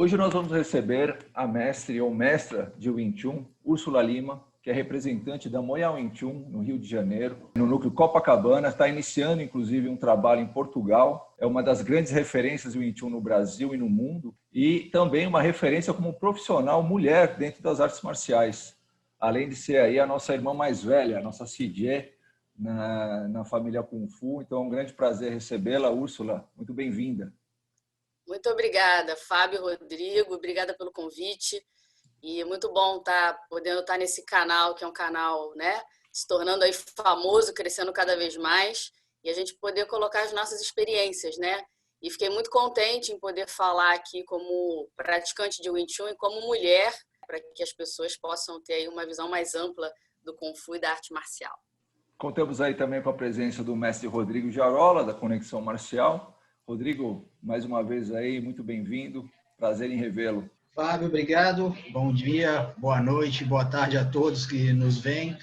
Hoje nós vamos receber a mestre ou mestra de Wing Chun, Úrsula Lima, que é representante da Moya Wing Chun, no Rio de Janeiro, no núcleo Copacabana. Está iniciando, inclusive, um trabalho em Portugal. É uma das grandes referências do Wing Chun no Brasil e no mundo. E também uma referência como profissional mulher dentro das artes marciais. Além de ser aí a nossa irmã mais velha, a nossa Cidie, na família Kung Fu. Então é um grande prazer recebê-la. Úrsula, muito bem-vinda. Muito obrigada, Fábio, Rodrigo. Obrigada pelo convite. E é muito bom podendo estar nesse canal, que é um canal, né, se tornando aí famoso, crescendo cada vez mais, e a gente poder colocar as nossas experiências, né? E fiquei muito contente em poder falar aqui como praticante de Wing Chun e como mulher, para que as pessoas possam ter aí uma visão mais ampla do Kung Fu e da arte marcial. Contamos aí também com a presença do mestre Rodrigo Jarola, da Conexão Marcial. Rodrigo, mais uma vez aí, muito bem-vindo. Prazer em revê-lo. Fábio, obrigado. Bom dia, boa noite, boa tarde a todos que nos veem.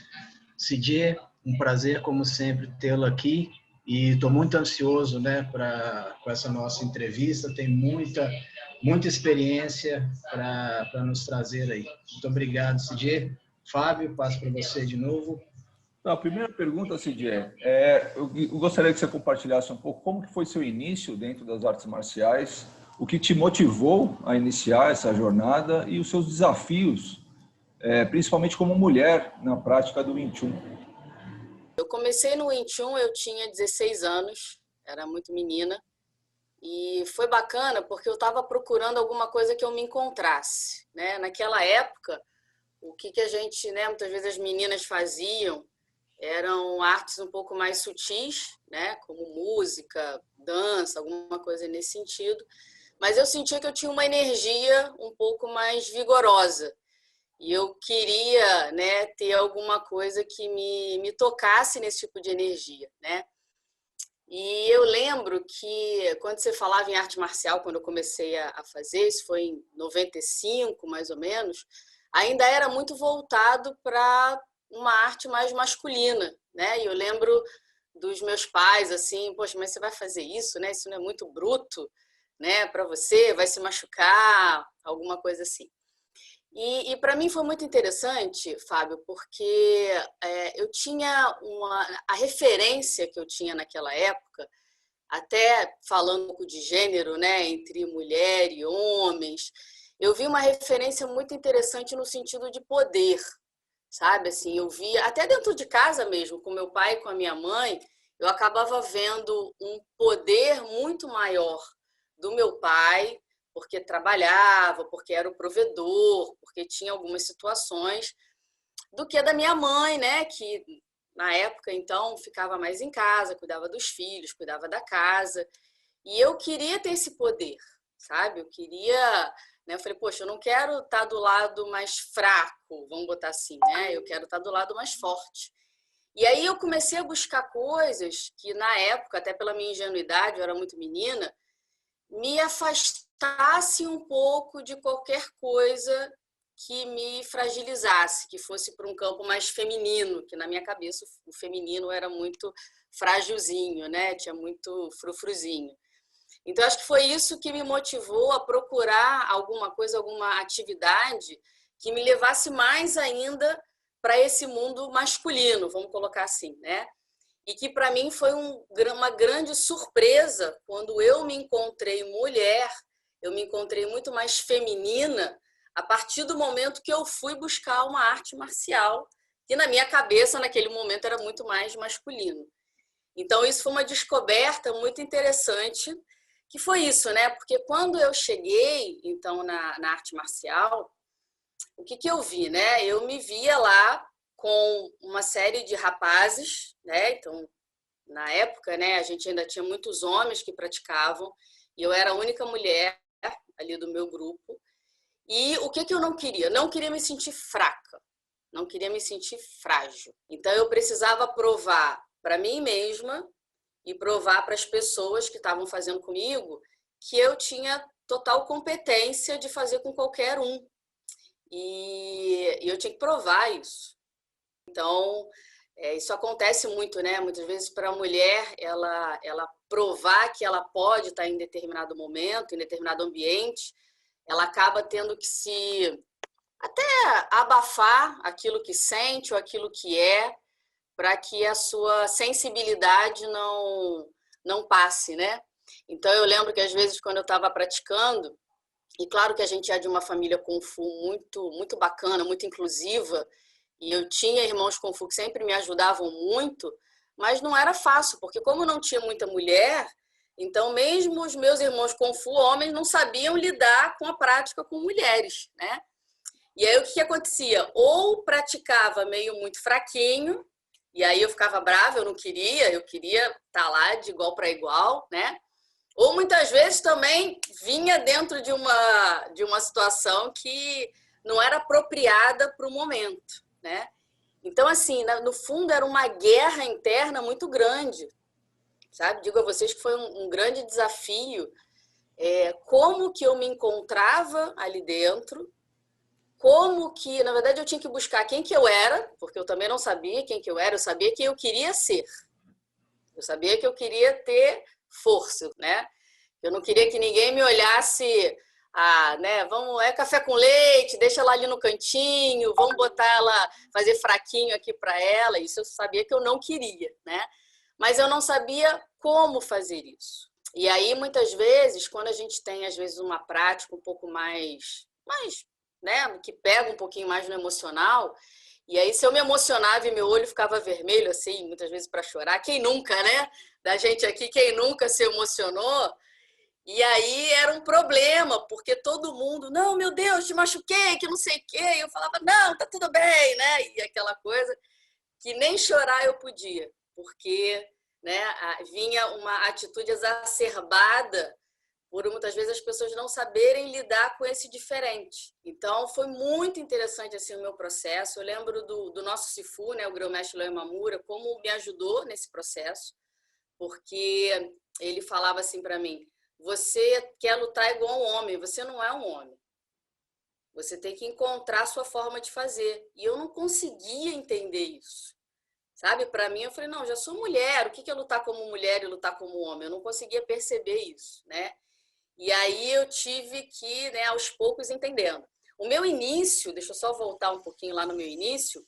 Cidie, um prazer, como sempre, tê-lo aqui. E estou muito ansioso, né, com essa nossa entrevista. Tem muita experiência para nos trazer aí. Muito obrigado, Cidie. Fábio, passo para você de novo. A primeira pergunta, Cidie, eu gostaria que você compartilhasse um pouco como que foi seu início dentro das artes marciais, o que te motivou a iniciar essa jornada e os seus desafios, principalmente como mulher, na prática do Wing Chun. Eu comecei no Wing Chun, eu tinha 16 anos, era muito menina, e foi bacana porque eu estava procurando alguma coisa que eu me encontrasse, né? Naquela época, o que a gente, né, muitas vezes as meninas faziam eram artes um pouco mais sutis, né, como música, dança, alguma coisa nesse sentido. Mas eu sentia que eu tinha uma energia um pouco mais vigorosa. E eu queria, né, ter alguma coisa que me tocasse nesse tipo de energia, né? E eu lembro que quando você falava em arte marcial, quando eu comecei a fazer, isso foi em 95, mais ou menos, ainda era muito voltado para uma arte mais masculina, né? E eu lembro dos meus pais assim, poxa, mas você vai fazer isso, né? Isso não é muito bruto, né? Para você, vai se machucar, alguma coisa assim. E para mim foi muito interessante, Fábio, porque eu tinha a referência que eu tinha naquela época, até falando um pouco de gênero, né, entre mulher e homens, eu vi uma referência muito interessante no sentido de poder, sabe? Assim, eu via, até dentro de casa mesmo, com meu pai e com a minha mãe, eu acabava vendo um poder muito maior do meu pai, porque trabalhava, porque era o provedor, porque tinha algumas situações, do que da minha mãe, né? Que na época, então, ficava mais em casa, cuidava dos filhos, cuidava da casa. E eu queria ter esse poder, sabe? Eu queria, né? Eu falei, poxa, eu não quero estar do lado mais fraco, vamos botar assim, né? Eu quero estar do lado mais forte. E aí eu comecei a buscar coisas que, na época, até pela minha ingenuidade, eu era muito menina, me afastasse um pouco de qualquer coisa que me fragilizasse, que fosse para um campo mais feminino, que na minha cabeça o feminino era muito frágilzinho, né? Tinha muito frufruzinho. Então, acho que foi isso que me motivou a procurar alguma coisa, alguma atividade que me levasse mais ainda para esse mundo masculino, vamos colocar assim, né? E que para mim foi uma grande surpresa quando eu me encontrei mulher, eu me encontrei muito mais feminina a partir do momento que eu fui buscar uma arte marcial, que na minha cabeça, naquele momento, era muito mais masculino. Então, isso foi uma descoberta muito interessante, que foi isso, né? Porque quando eu cheguei, então, na arte marcial, o que eu vi, né? Eu me via lá com uma série de rapazes, né? Então, na época, né, a gente ainda tinha muitos homens que praticavam, e eu era a única mulher ali do meu grupo. E o que eu não queria? Não queria me sentir fraca, não queria me sentir frágil. Então, eu precisava provar para mim mesma e provar para as pessoas que estavam fazendo comigo que eu tinha total competência de fazer com qualquer um. E eu tinha que provar isso. Então, isso acontece muito, né? Muitas vezes para a mulher, ela provar que ela pode estar em determinado momento, em determinado ambiente, ela acaba tendo que se até abafar aquilo que sente ou aquilo que é, para que a sua sensibilidade não passe, né? Então eu lembro que às vezes quando eu estava praticando, e claro que a gente é de uma família Kung Fu muito bacana, muito inclusiva, e eu tinha irmãos Kung Fu que sempre me ajudavam muito, mas não era fácil, porque como não tinha muita mulher, então mesmo os meus irmãos Kung Fu homens não sabiam lidar com a prática com mulheres, né? E aí o que acontecia? Ou praticava meio muito fraquinho, e aí eu ficava brava, eu queria estar lá de igual para igual, né? Ou muitas vezes também vinha dentro de uma situação que não era apropriada para o momento, né? Então, assim, no fundo era uma guerra interna muito grande, sabe? Digo a vocês que foi um grande desafio, como que eu me encontrava ali dentro, como que, na verdade, eu tinha que buscar quem que eu era, porque eu também não sabia quem que eu era, eu sabia quem eu queria ser. Eu sabia que eu queria ter força, né? Eu não queria que ninguém me olhasse, né? Café com leite, deixa ela ali no cantinho, vamos botar ela, fazer fraquinho aqui para ela. Isso eu sabia que eu não queria, né? Mas eu não sabia como fazer isso. E aí, muitas vezes, quando a gente tem, às vezes, uma prática um pouco mais, né? Que pega um pouquinho mais no emocional, e aí, se eu me emocionava e meu olho ficava vermelho, assim, muitas vezes para chorar, quem nunca, né? Da gente aqui, quem nunca se emocionou? E aí era um problema, porque todo mundo, não, meu Deus, te machuquei, que não sei o quê. E eu falava, não, tá tudo bem, né? E aquela coisa que nem chorar eu podia, porque, né, vinha uma atitude exacerbada por muitas vezes as pessoas não saberem lidar com esse diferente. Então, foi muito interessante assim, o meu processo. Eu lembro do nosso Sifu, né, o grão-mestre Léo Imamura, como me ajudou nesse processo, porque ele falava assim para mim, você quer lutar igual um homem, você não é um homem. Você tem que encontrar a sua forma de fazer. E eu não conseguia entender isso. Sabe? Para mim, eu falei, não, já sou mulher, o que é lutar como mulher e lutar como homem? Eu não conseguia perceber isso, né? E aí eu tive que, né, aos poucos, entendendo. O meu início, deixa eu só voltar um pouquinho lá no meu início,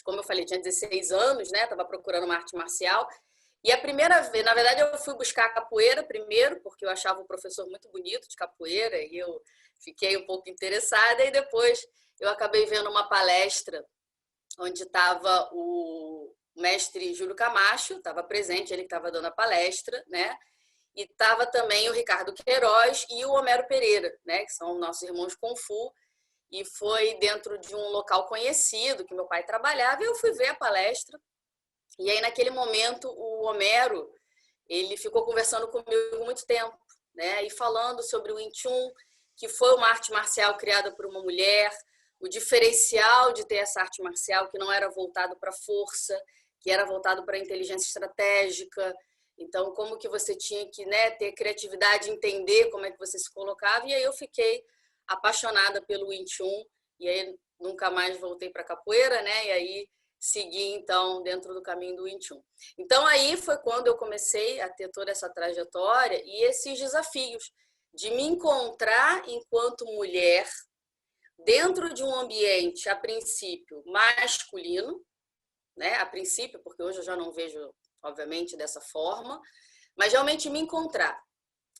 como eu falei, tinha 16 anos, né? Estava procurando uma arte marcial. E a primeira vez, na verdade, eu fui buscar a capoeira primeiro, porque eu achava o professor muito bonito de capoeira, e eu fiquei um pouco interessada, e depois eu acabei vendo uma palestra onde estava o mestre Júlio Camacho, estava presente, ele que estava dando a palestra, né? E estava também o Ricardo Queiroz e o Homero Pereira, né? Que são nossos irmãos Kung Fu, e foi dentro de um local conhecido que meu pai trabalhava, e eu fui ver a palestra. E aí, naquele momento, o Homero, ele ficou conversando comigo muito tempo, né? E falando sobre o Wing Chun, que foi uma arte marcial criada por uma mulher, o diferencial de ter essa arte marcial que não era voltado para força, que era voltado para inteligência estratégica. Então, como que você tinha que, né, ter criatividade, entender como é que você se colocava. E aí eu fiquei apaixonada pelo Wing Chun, e aí nunca mais voltei para capoeira, né? E aí segui, então, dentro do caminho do Wing Chun. Então, aí foi quando eu comecei a ter toda essa trajetória e esses desafios de me encontrar enquanto mulher dentro de um ambiente, a princípio, masculino, né? A princípio, porque hoje eu já não vejo, obviamente, dessa forma, mas realmente me encontrar.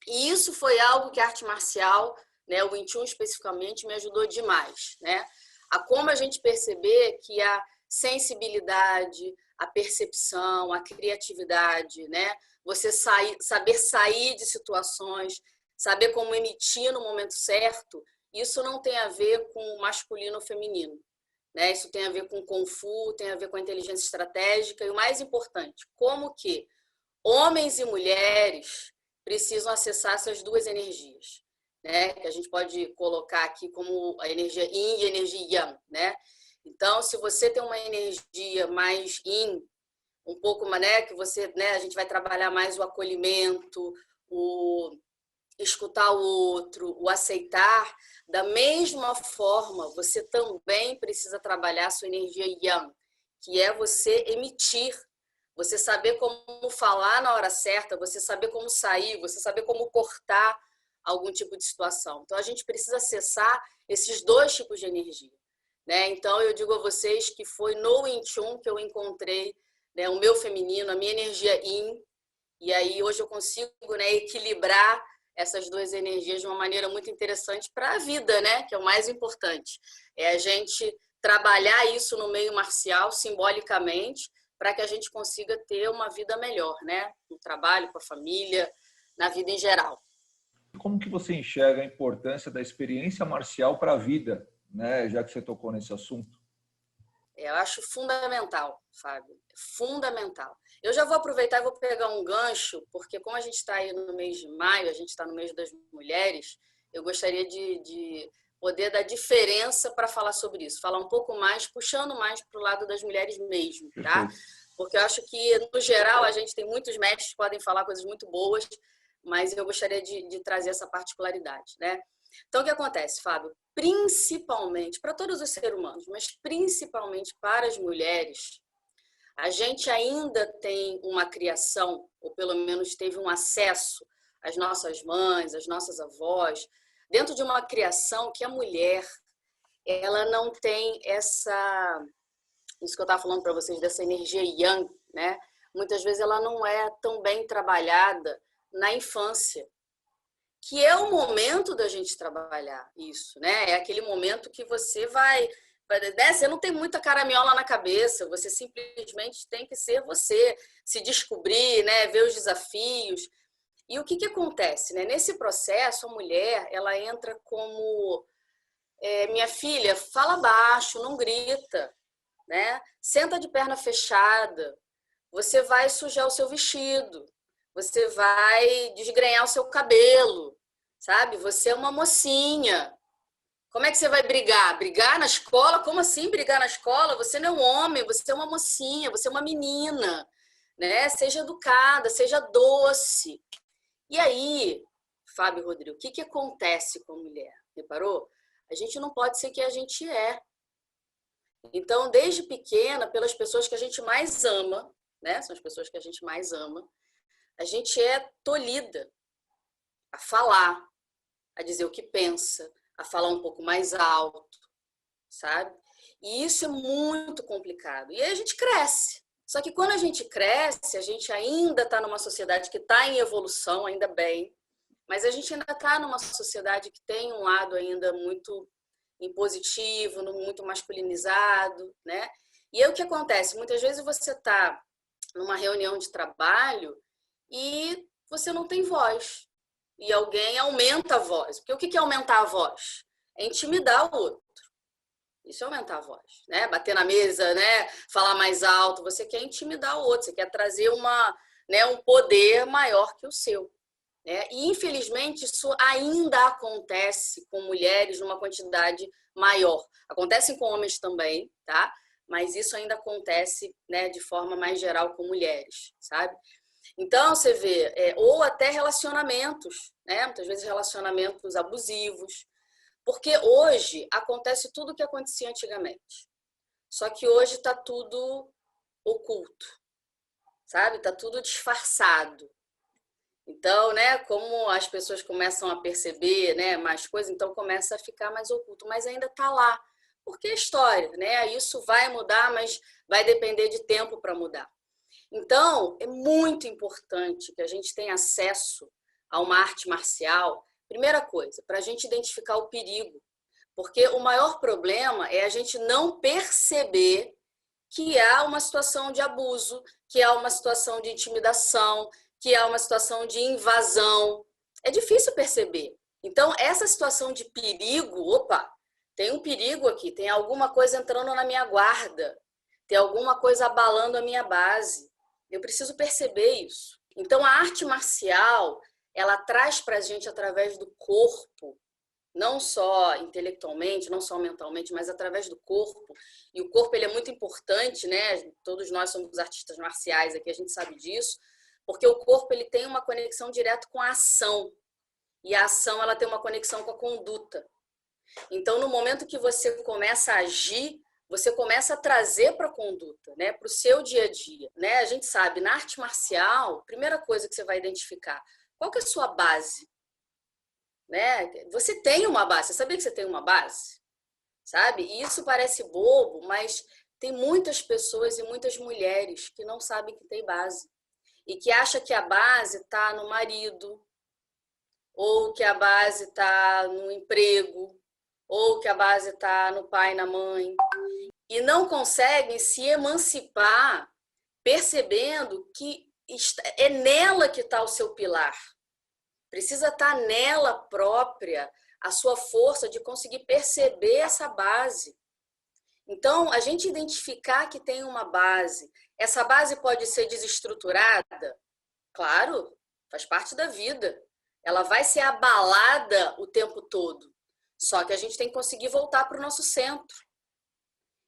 E isso foi algo que a arte marcial, né, o Wing Chun especificamente, me ajudou demais, né? A como a gente perceber que a sensibilidade, a percepção, a criatividade, né? Você saber sair de situações, saber como emitir no momento certo, isso não tem a ver com masculino ou feminino, né? Isso tem a ver com Kung Fu, tem a ver com a inteligência estratégica e o mais importante, como que homens e mulheres precisam acessar essas duas energias, né? Que a gente pode colocar aqui como a energia Yin e a energia Yang, né? Então, se você tem uma energia mais Yin, um pouco, né, que você, né, a gente vai trabalhar mais o acolhimento, o escutar o outro, o aceitar, da mesma forma, você também precisa trabalhar a sua energia Yang, que é você emitir, você saber como falar na hora certa, você saber como sair, você saber como cortar algum tipo de situação. Então, a gente precisa acessar esses dois tipos de energia, né? Então, eu digo a vocês que foi no Wing Chun que eu encontrei, né, o meu feminino, a minha energia Yin, e aí hoje eu consigo, né, equilibrar essas duas energias de uma maneira muito interessante para a vida, né? Que é o mais importante. É a gente trabalhar isso no meio marcial, simbolicamente, para que a gente consiga ter uma vida melhor, né? No trabalho, com a família, na vida em geral. Como que você enxerga a importância da experiência marcial para a vida, né? Já que você tocou nesse assunto? Eu acho fundamental, Fábio, fundamental. Eu já vou aproveitar e vou pegar um gancho, porque como a gente está aí no mês de maio, a gente está no mês das mulheres, eu gostaria de poder dar diferença para falar sobre isso, falar um pouco mais, puxando mais para o lado das mulheres mesmo, tá? Porque eu acho que, no geral, a gente tem muitos mestres que podem falar coisas muito boas, mas eu gostaria de trazer essa particularidade, né? Então, o que acontece, Fábio? Principalmente para todos os seres humanos, mas principalmente para as mulheres, a gente ainda tem uma criação, ou pelo menos teve um acesso às nossas mães, às nossas avós, dentro de uma criação que a mulher, ela não tem isso que eu estava falando para vocês, dessa energia yang, né? Muitas vezes ela não é tão bem trabalhada na infância, que é o momento da gente trabalhar isso, né? É aquele momento que você vai, né? Você não tem muita caraminhola na cabeça, você simplesmente tem que ser você, se descobrir, né? Ver os desafios. E o que acontece, né? Nesse processo, a mulher, ela entra como minha filha, fala baixo, não grita, né? Senta de perna fechada, você vai sujar o seu vestido, você vai desgrenhar o seu cabelo, sabe? Você é uma mocinha. Como é que você vai brigar? Brigar na escola? Como assim brigar na escola? Você não é um homem, você é uma mocinha, você é uma menina, né? Seja educada, seja doce. E aí, Fábio e Rodrigo, o que acontece com a mulher? Reparou? A gente não pode ser quem a gente é. Então, desde pequena, pelas pessoas que a gente mais ama, né? São as pessoas que a gente mais ama, a gente é tolhida a falar, a dizer o que pensa, a falar um pouco mais alto, sabe? E isso é muito complicado. E aí a gente cresce. Só que quando a gente cresce, a gente ainda está numa sociedade que está em evolução, ainda bem, mas a gente ainda está numa sociedade que tem um lado ainda muito impositivo, muito masculinizado, né? E aí o que acontece? Muitas vezes você está numa reunião de trabalho e você não tem voz. E alguém aumenta a voz. Porque o que é aumentar a voz? É intimidar o outro. Isso é aumentar a voz, né? Bater na mesa, né? Falar mais alto. Você quer intimidar o outro, você quer trazer um poder maior que o seu. Né? E, infelizmente, isso ainda acontece com mulheres numa quantidade maior. Acontece com homens também, tá? Mas isso ainda acontece, né, de forma mais geral com mulheres, sabe? Então, você vê, ou até relacionamentos, né? Muitas vezes relacionamentos abusivos, porque hoje acontece tudo o que acontecia antigamente. Só que hoje está tudo oculto, sabe? Está tudo disfarçado. Então, né, como as pessoas começam a perceber, né, mais coisas, então começa a ficar mais oculto, mas ainda está lá. Porque é história, né? Isso vai mudar, mas vai depender de tempo para mudar. Então, é muito importante que a gente tenha acesso a uma arte marcial. Primeira coisa, para a gente identificar o perigo. Porque o maior problema é a gente não perceber que há uma situação de abuso, que há uma situação de intimidação, que há uma situação de invasão. É difícil perceber. Então, essa situação de perigo, opa, tem um perigo aqui, tem alguma coisa entrando na minha guarda, tem alguma coisa abalando a minha base. Eu preciso perceber isso. Então, a arte marcial, ela traz para a gente, através do corpo, não só intelectualmente, não só mentalmente, mas através do corpo. E o corpo ele é muito importante, né? Todos nós somos artistas marciais aqui, a gente sabe disso, porque o corpo ele tem uma conexão direta com a ação. E a ação ela tem uma conexão com a conduta. Então, no momento que você começa a agir, você começa a trazer para a conduta, né? Para o seu dia a dia. Né? A gente sabe, na arte marcial, primeira coisa que você vai identificar, qual que é a sua base? né? Você tem uma base. Você sabia que você tem uma base? Sabe? E isso parece bobo, mas tem muitas pessoas e muitas mulheres que não sabem que tem base. E que acham que a base está no marido, ou que a base está no emprego, ou que a base está no pai e na mãe. E não conseguem se emancipar percebendo que é nela que está o seu pilar. Precisa estar nela própria a sua força de conseguir perceber essa base. Então, a gente identificar que tem uma base. Essa base pode ser desestruturada? Claro, faz parte da vida. Ela vai ser abalada o tempo todo. Só que a gente tem que conseguir voltar para o nosso centro.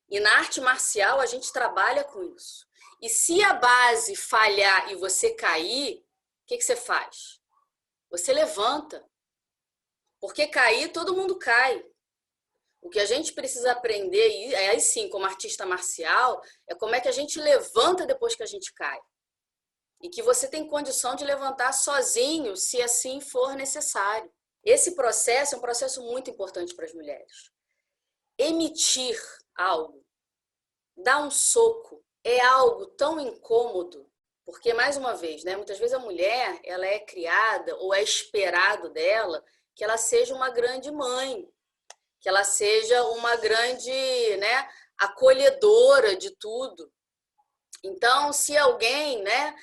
E na arte marcial a gente trabalha com isso. E se a base falhar e você cair, o que você faz? Você levanta. Porque cair, todo mundo cai. O que a gente precisa aprender, e aí sim, como artista marcial, é como é que a gente levanta depois que a gente cai. E que você tem condição de levantar sozinho, se assim for necessário. Esse processo é um processo muito importante para as mulheres. Emitir algo, dar um soco, é algo tão incômodo, porque, mais uma vez, né, muitas vezes a mulher ela é criada ou é esperado dela que ela seja uma grande mãe, que ela seja uma grande, né, acolhedora de tudo. Então, se alguém, né,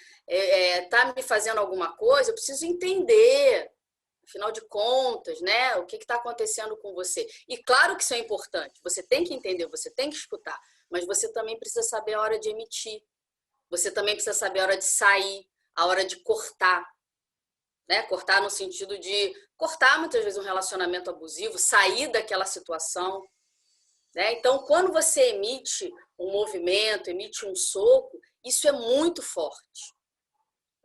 tá me fazendo alguma coisa, eu preciso entender, afinal de contas, né, o que está acontecendo com você. E claro que isso é importante, você tem que entender, você tem que escutar, mas você também precisa saber a hora de emitir. Você também precisa saber a hora de sair, a hora de cortar. Né? Cortar no sentido de cortar muitas vezes um relacionamento abusivo, sair daquela situação. Né? Então, quando você emite um movimento, emite um soco, isso é muito forte.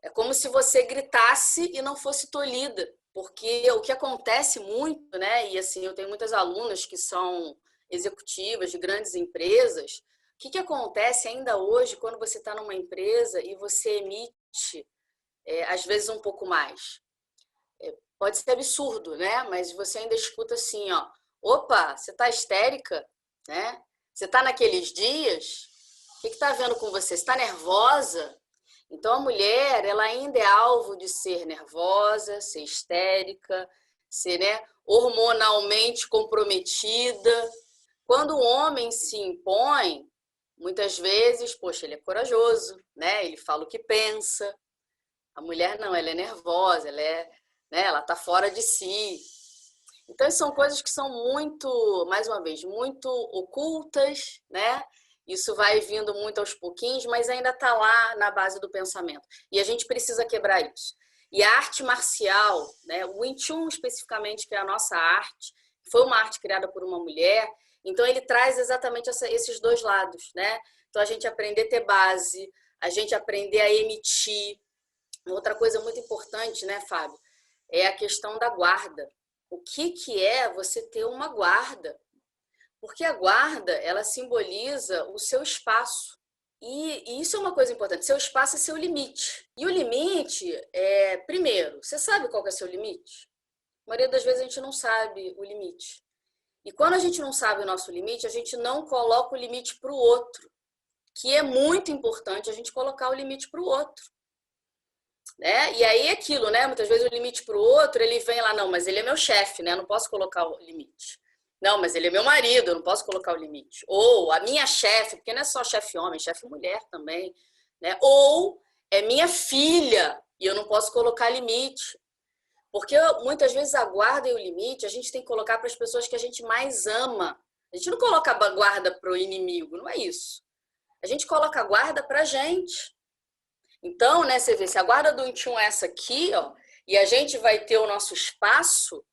É como se você gritasse e não fosse tolhida, porque o que acontece muito, né? E assim, eu tenho muitas alunas que são executivas de grandes empresas. O que acontece ainda hoje quando você está numa empresa e você emite, às vezes, um pouco mais? Pode ser absurdo, né? Mas você ainda escuta assim, ó, opa, você está histérica, né? Você está naqueles dias? O que está havendo com você? Você está nervosa? Então, a mulher, ela ainda é alvo de ser nervosa, ser histérica, ser, né, hormonalmente comprometida. Quando o homem se impõe, muitas vezes, poxa, ele é corajoso, né? Ele fala o que pensa. A mulher não, ela é nervosa, né, ela está fora de si. Então, são coisas que são muito, mais uma vez, muito ocultas, né? Isso vai vindo muito aos pouquinhos, mas ainda está lá na base do pensamento. E a gente precisa quebrar isso. E a arte marcial, né? O Wing Chun especificamente, que é a nossa arte, foi uma arte criada por uma mulher, então ele traz exatamente esses dois lados, né? Então a gente aprender a ter base, a gente aprender a emitir. Outra coisa muito importante, né, Fábio, é a questão da guarda. O que é você ter uma guarda? Porque a guarda, ela simboliza o seu espaço. E isso é uma coisa importante. Seu espaço é seu limite. E o limite é, primeiro, você sabe qual que é seu limite? A maioria das vezes a gente não sabe o limite. E quando a gente não sabe o nosso limite, a gente não coloca o limite para o outro. Que é muito importante a gente colocar o limite para o outro. Né? E aí é aquilo, né? Muitas vezes o limite para o outro, ele vem lá, não, mas ele é meu chefe, né? Eu não posso colocar o limite. Não, mas ele é meu marido, eu não posso colocar o limite. Ou a minha chefe, porque não é só chefe homem, chefe mulher também, né? Ou é minha filha e eu não posso colocar limite. Porque muitas vezes a guarda e o limite a gente tem que colocar para as pessoas que a gente mais ama. A gente não coloca a guarda para o inimigo, não é isso. A gente coloca a guarda para a gente. Então, né, você vê, se a guarda do Wing Chun é essa aqui, ó, e a gente vai ter o nosso espaço,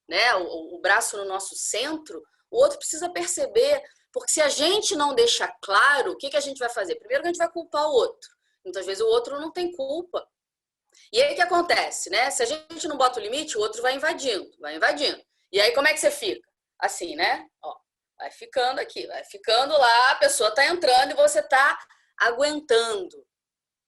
né, o braço no nosso centro, o outro precisa perceber, porque se a gente não deixar claro, o que a gente vai fazer? Primeiro que a gente vai culpar o outro. Muitas vezes o outro não tem culpa. E aí o que acontece, né? Se a gente não bota o limite, o outro vai invadindo, vai invadindo. E aí como é que você fica? Assim, né? Ó, vai ficando aqui, vai ficando lá, a pessoa está entrando e você está aguentando.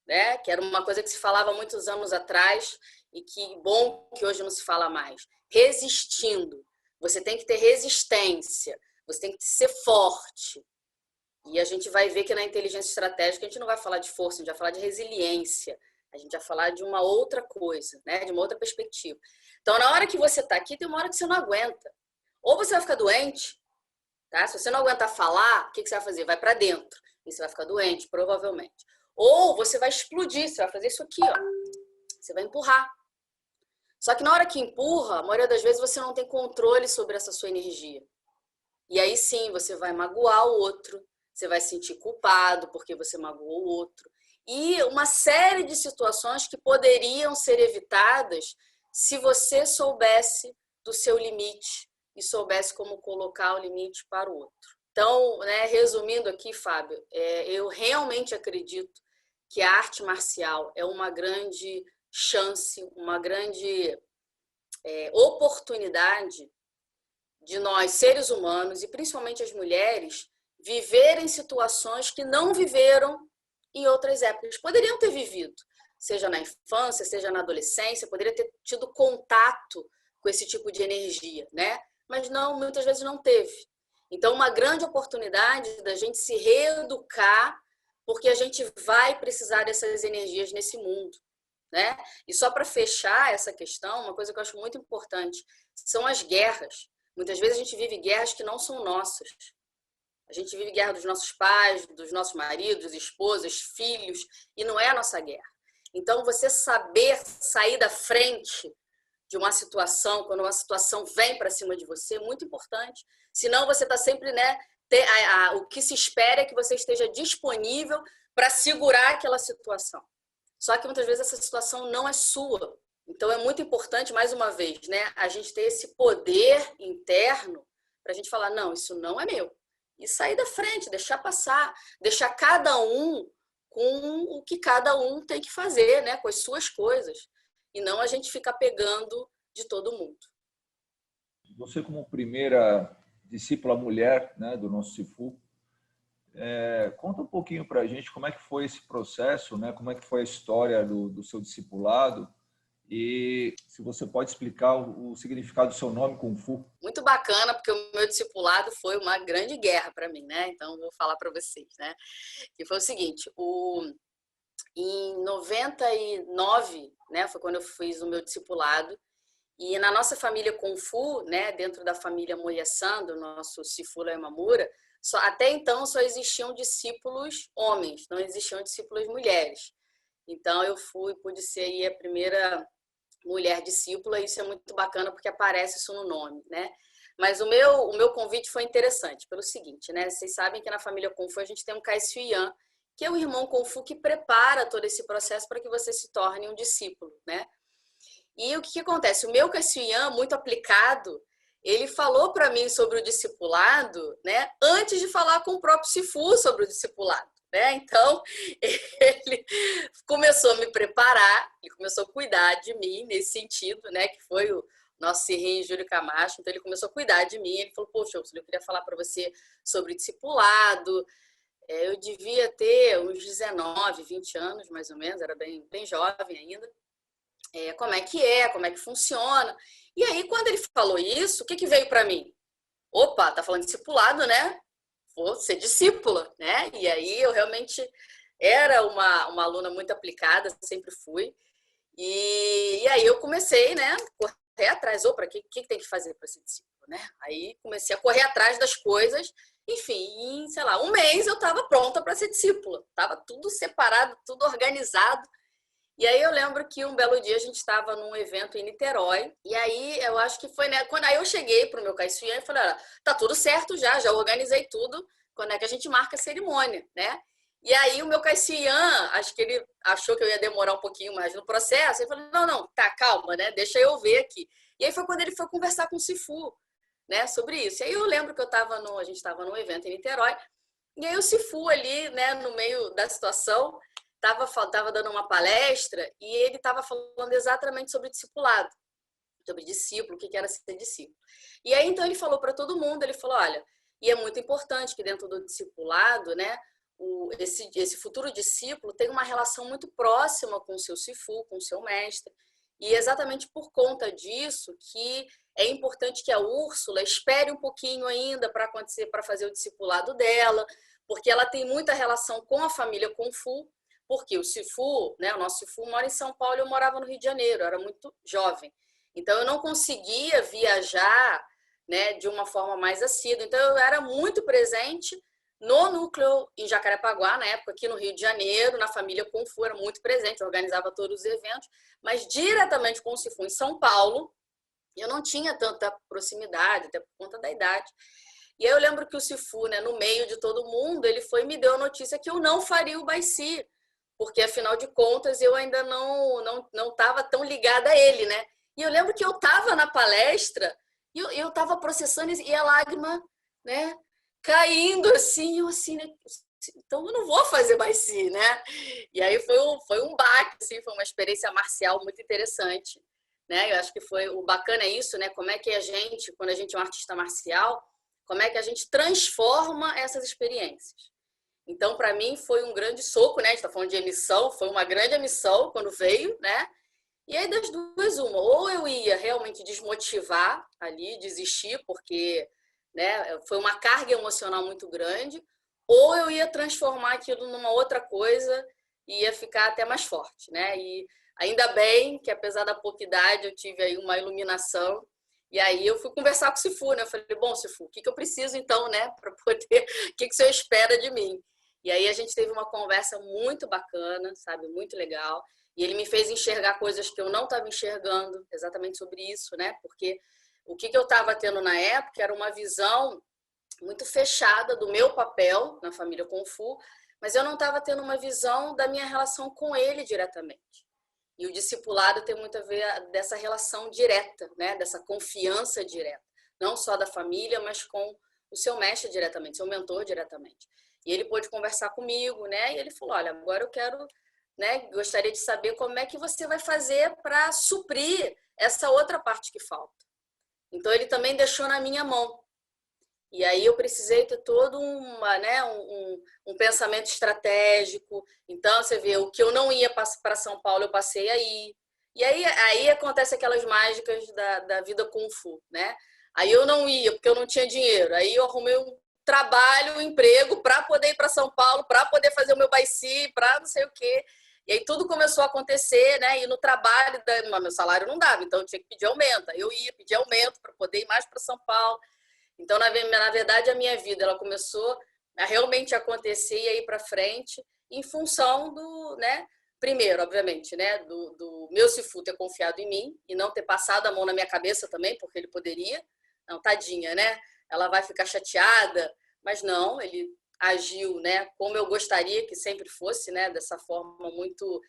Né? Que era uma coisa que se falava muitos anos atrás e que bom que hoje não se fala mais. resistindo. Você tem que ter resistência, você tem que ser forte. E a gente vai ver que na inteligência estratégica a gente não vai falar de força, a gente vai falar de resiliência. A gente vai falar de uma outra coisa, né? De uma outra perspectiva. Então, na hora que você está aqui, tem uma hora que você não aguenta. Ou você vai ficar doente, tá? Se você não aguentar falar, o que você vai fazer? Vai para dentro. E você vai ficar doente, provavelmente. Ou você vai explodir, você vai fazer isso aqui, ó. Você vai empurrar. Só que na hora que empurra, a maioria das vezes você não tem controle sobre essa sua energia. E aí sim, você vai magoar o outro, você vai se sentir culpado porque você magoou o outro. E uma série de situações que poderiam ser evitadas se você soubesse do seu limite e soubesse como colocar o limite para o outro. Então, né, resumindo aqui, Fábio, eu realmente acredito que a arte marcial é uma grande chance, uma grande oportunidade de nós, seres humanos, e principalmente as mulheres, viverem situações que não viveram em outras épocas. Poderiam ter vivido, seja na infância, seja na adolescência, poderia ter tido contato com esse tipo de energia, né? Mas não, muitas vezes não teve. Então, uma grande oportunidade da gente se reeducar, porque a gente vai precisar dessas energias nesse mundo, né? E só para fechar essa questão, uma coisa que eu acho muito importante são as guerras. Muitas vezes a gente vive guerras que não são nossas. A gente vive guerra dos nossos pais, dos nossos maridos, esposas, filhos, e não é a nossa guerra. Então, você saber sair da frente de uma situação, quando uma situação vem para cima de você, é muito importante. Senão, você está sempre, né? O que se espera é que você esteja disponível para segurar aquela situação. Só que muitas vezes essa situação não é sua. Então, é muito importante, mais uma vez, né, a gente ter esse poder interno para a gente falar, não, isso não é meu. E sair da frente, deixar passar, deixar cada um com o que cada um tem que fazer, né, com as suas coisas. E não a gente ficar pegando de todo mundo. Você, como primeira discípula mulher, né, do nosso Sifu, conta um pouquinho para a gente como é que foi esse processo, né, como é que foi a história do seu discipulado. E se você pode explicar o significado do seu nome, Kung Fu. Muito bacana, porque o meu discipulado foi uma grande guerra para mim, né? Então, vou falar para vocês, né? Que foi o seguinte, em 99, né, foi quando eu fiz o meu discipulado, e na nossa família Kung Fu, né, dentro da família Moya-san, do nosso Sifu Imamura, até então só existiam discípulos homens, não existiam discípulas mulheres. Então, eu pude ser aí a primeira mulher discípula, e isso é muito bacana porque aparece isso no nome, né? Mas o meu convite foi interessante pelo seguinte, né? Vocês sabem que na família Kung Fu a gente tem um Kai Sui Yan, que é o irmão Kung Fu que prepara todo esse processo para que você se torne um discípulo, né? E o que acontece? O meu Kai Sui Yan, muito aplicado, ele falou para mim sobre o discipulado, né? Antes de falar com o próprio Sifu sobre o discipulado. Então, ele começou a me preparar, ele começou a cuidar de mim nesse sentido, né? Que foi o nosso Sirrin Júlio Camacho. Então, ele começou a cuidar de mim. Ele falou, poxa, eu queria falar para você sobre discipulado. Eu devia ter uns 19, 20 anos, mais ou menos. Era bem jovem ainda. Como é que funciona. E aí, quando ele falou isso, o que veio para mim? Opa, tá falando discipulado, né? Vou ser discípula, né? E aí eu realmente era uma aluna muito aplicada, sempre fui. E aí eu comecei, né, correr atrás. Opa, o que tem que fazer para ser discípula, né? Aí comecei a correr atrás das coisas. Enfim, em, sei lá, um mês eu estava pronta para ser discípula. Tava tudo separado, tudo organizado. E aí eu lembro que um belo dia a gente estava num evento em Niterói, e aí eu acho que foi, né, quando aí eu cheguei pro meu Kai Sui Yan e falei, olha, tá tudo certo já organizei tudo, quando é que a gente marca a cerimônia, né? E aí o meu Kai Sui Yan, acho que ele achou que eu ia demorar um pouquinho mais no processo, ele falou, não, tá, calma, né, deixa eu ver aqui. E aí foi quando ele foi conversar com o Sifu, né, sobre isso. E aí eu lembro que a gente estava num evento em Niterói, e aí o Sifu ali, né, no meio da situação, estava dando uma palestra e ele estava falando exatamente sobre discipulado, sobre discípulo, o que era ser discípulo. E aí, então, ele falou para todo mundo, ele falou, olha, e é muito importante que dentro do discipulado, né, esse futuro discípulo tem uma relação muito próxima com o seu Sifu, com o seu mestre. E exatamente por conta disso que é importante que a Úrsula espere um pouquinho ainda para acontecer, para fazer o discipulado dela, porque ela tem muita relação com a família Kung Fu, porque o Sifu, né, o nosso Sifu mora em São Paulo e eu morava no Rio de Janeiro, eu era muito jovem. Então eu não conseguia viajar, né, de uma forma mais assídua. Então eu era muito presente no núcleo em Jacarepaguá, na época aqui no Rio de Janeiro, na família Kung Fu, era muito presente, organizava todos os eventos, mas diretamente com o Sifu em São Paulo, eu não tinha tanta proximidade, até por conta da idade. E aí eu lembro que o Sifu, né, no meio de todo mundo, ele foi e me deu a notícia que eu não faria o Baici, porque afinal de contas eu ainda não estava tão ligada a ele, né? E eu lembro que eu estava na palestra e eu estava processando e a lágrima, né, caindo assim, eu assim, né? Então eu não vou fazer Baici, né? E aí foi um baque, assim, foi uma experiência marcial muito interessante, né? Eu acho que foi o bacana é isso, né? Como é que a gente, quando a gente é um artista marcial, como é que a gente transforma essas experiências. Então, para mim, foi um grande soco, né? A gente está falando de emissão, foi uma grande emissão quando veio, né? E aí, das duas, uma. Ou eu ia realmente desmotivar ali, desistir, porque, né, foi uma carga emocional muito grande, ou eu ia transformar aquilo numa outra coisa e ia ficar até mais forte, né? E ainda bem que, apesar da pouca idade, eu tive aí uma iluminação. E aí eu fui conversar com o Sifu, né? Eu falei, bom, Sifu, o que eu preciso então, né? Para poder, o que o senhor espera de mim? E aí a gente teve uma conversa muito bacana, sabe? Muito legal. E ele me fez enxergar coisas que eu não estava enxergando, exatamente sobre isso, né? Porque o que eu estava tendo na época era uma visão muito fechada do meu papel na família Kung Fu, mas eu não estava tendo uma visão da minha relação com ele diretamente. E o discipulado tem muito a ver dessa relação direta, né? Dessa confiança direta. Não só da família, mas com o seu mestre diretamente, seu mentor diretamente. E ele pôde conversar comigo, né? E ele falou, olha, agora eu quero, né? Gostaria de saber como é que você vai fazer para suprir essa outra parte que falta. Então, ele também deixou na minha mão. E aí eu precisei ter todo um pensamento estratégico. Então, você vê, o que eu não ia para São Paulo, eu passei aí. E aí acontece aquelas mágicas da vida Kung Fu, né? Aí eu não ia, porque eu não tinha dinheiro. Aí eu arrumei um trabalho, um emprego para poder ir para São Paulo, para poder fazer o meu Baici, para não sei o quê. E aí tudo começou a acontecer, né? E no trabalho, meu salário não dava, então eu tinha que pedir aumento. Aí eu ia pedir aumento para poder ir mais para São Paulo. Então, na verdade, a minha vida ela começou a realmente acontecer e a ir para frente em função do, né? Primeiro, obviamente, né? Do meu Sifu ter confiado em mim e não ter passado a mão na minha cabeça também, porque ele poderia. Não, tadinha, né? Ela vai ficar chateada, mas não, ele agiu, né? Como eu gostaria que sempre fosse, né? Dessa forma muito